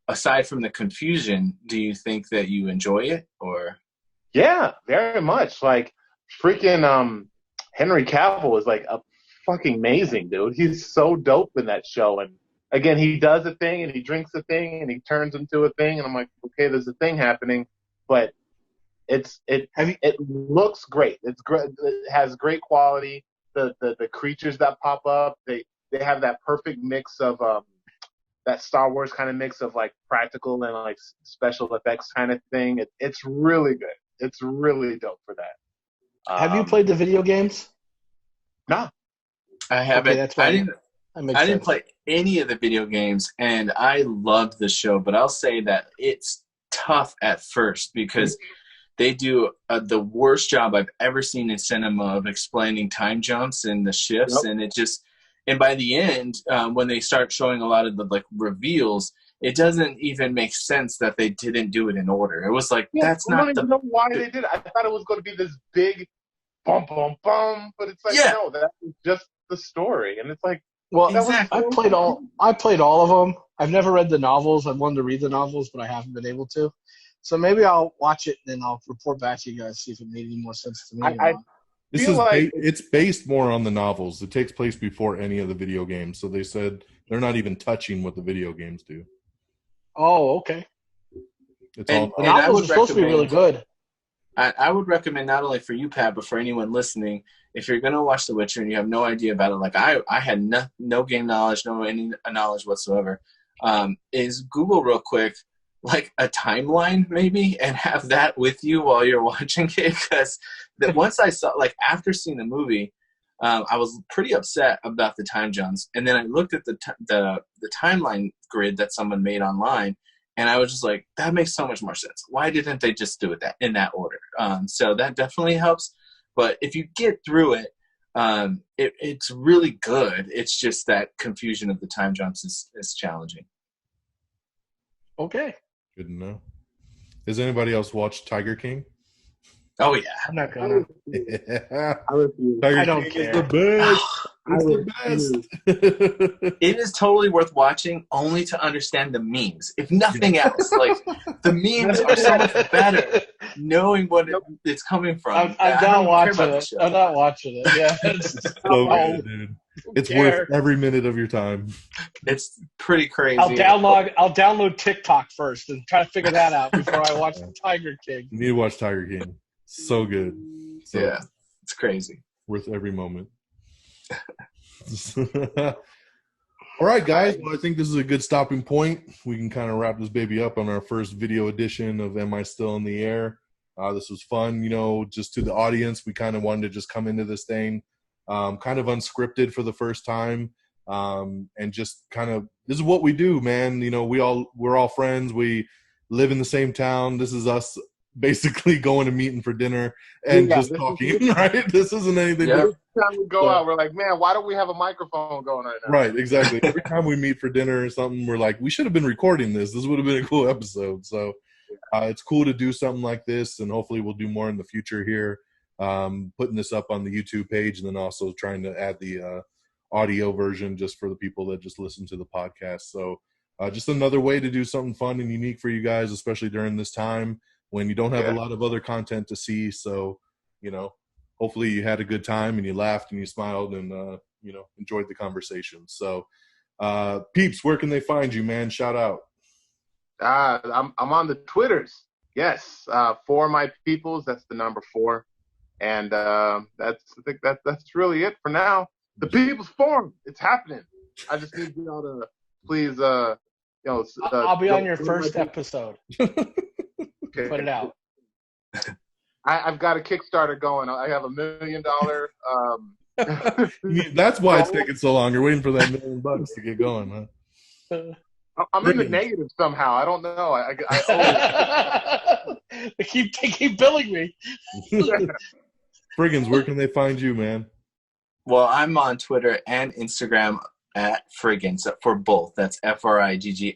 aside from the confusion, do you think that you enjoy it, or? Yeah, very much. Like freaking Henry Cavill is like a fucking amazing dude. He's so dope in that show. And again, he does a thing and he drinks a thing and he turns into a thing. And I'm like, okay, there's a thing happening, but it looks great. It's great. It has great quality. The creatures that pop up, they have that perfect mix of that Star Wars kind of mix of like practical and like special effects kind of thing. It's really good. It's really dope for that. Have you played the video games? No. I haven't. Okay, that's fine. I didn't play any of the video games, and I loved the show, but I'll say that it's tough at first because they do the worst job I've ever seen in cinema of explaining time jumps and the shifts, and it just – and by the end, when they start showing a lot of the like reveals, it doesn't even make sense that they didn't do it in order. It was like, that's not the – I don't even know why they did it. I thought it was going to be this big bum, bum, bum, but it's like, no, that's just the story. And it's like, well, exactly. I played all of them. I've never read the novels. I've wanted to read the novels, but I haven't been able to. So maybe I'll watch it and then I'll report back to you guys, see if it made any more sense to me. It's based more on the novels. It takes place before any of the video games. So they said they're not even touching what the video games do. Oh, okay. The novels are supposed to be really good. I would recommend not only for you, Pat, but for anyone listening, if you're going to watch The Witcher and you have no idea about it, like I had no game knowledge, any knowledge whatsoever, is Google real quick, like a timeline maybe, and have that with you while you're watching it. Because once I saw, like after seeing the movie, I was pretty upset about the time jumps. And then I looked at the timeline grid that someone made online, and I was just like, that makes so much more sense. Why didn't they just do it in that order? So that definitely helps. But if you get through it, it's really good. It's just that confusion of the time jumps is challenging. Okay. Good to know. Has anybody else watched Tiger King? Oh, yeah. I'm not going to. Yeah. I don't care. Is the best. It's the best. It is totally worth watching only to understand the memes. If nothing else, like the memes are so much better knowing what it's coming from. I'm not watching it. I'm not watching it. Yeah. It's so good, dude. It's worth every minute of your time. It's pretty crazy. I'll download TikTok first and try to figure that out before I watch Tiger King. You need to watch Tiger King. So good. So yeah, it's crazy. Worth every moment. All right, guys. Well, I think this is a good stopping point. We can kind of wrap this baby up on our first video edition of Am I Still in the Air? This was fun. Just to the audience, we kind of wanted to just come into this thing kind of unscripted for the first time, and just kind of, this is what we do, man. We're all friends. We live in the same town. This is us basically going to meeting for dinner and just talking, right? This isn't anything. Every time we go out, we're like, man, why don't we have a microphone going right now? Right, exactly. Every time we meet for dinner or something, we're like, we should have been recording this. This would have been a cool episode. So it's cool to do something like this, and hopefully we'll do more in the future here. Putting this up on the YouTube page, and then also trying to add the audio version just for the people that just listen to the podcast. So just another way to do something fun and unique for you guys, especially during this time. when you don't have a lot of other content to see. So, hopefully you had a good time and you laughed and you smiled and, enjoyed the conversation. So, Peeps, where can they find you, man? Shout out. I'm on the Twitters. Yes. For my peoples, that's the number 4. And I think that's really it for now. The People's Forum, it's happening. I just need y'all to please, I'll be on your first episode. Okay. Put it out. I've got a Kickstarter going. I have $1 million. That's why it's taking so long. You're waiting for that $1 million to get going, huh? I'm in the negative somehow. I don't know. They keep billing me. Frigginz, where can they find you, man? Well, I'm on Twitter and Instagram at Frigginz for both. That's Frigginz,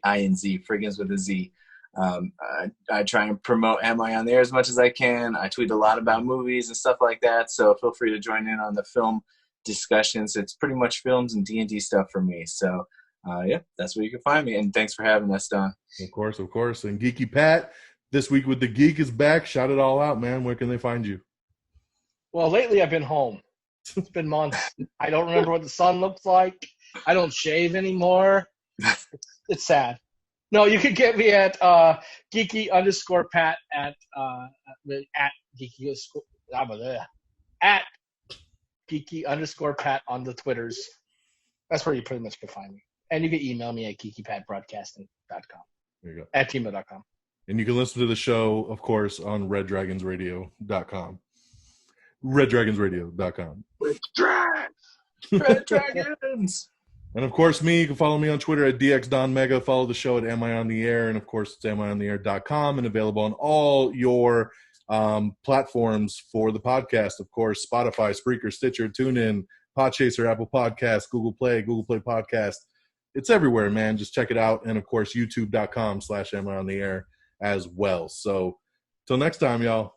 Frigginz with a Z. I try and promote Am I on the Air as much as I can. I tweet a lot about movies and stuff like that, so feel free to join in on the film discussions. It's pretty much films and D&D stuff for me. So, that's where you can find me. And thanks for having us, Don. Of course. And Geeky Pat, this week with the Geek is back. Shout it all out, man. Where can they find you? Well, lately I've been home. It's been months. I don't remember what the sun looks like. I don't shave anymore. It's sad. No, you can get me at geeky_Pat at geeky_Pat on the Twitters. That's where you pretty much can find me. And you can email me at geekypatbroadcasting.com. There you go. At gmail.com. And you can listen to the show, of course, on reddragonsradio.com. reddragonsradio.com. Red Dragons! And, of course, you can follow me on Twitter at DXDonMega. Follow the show at Am I on the Air? And, of course, it's amiontheair.com and available on all your platforms for the podcast. Of course, Spotify, Spreaker, Stitcher, TuneIn, Podchaser, Apple Podcasts, Google Play Podcast. It's everywhere, man. Just check it out. And, of course, youtube.com/Am I on the Air as well. So, till next time, y'all.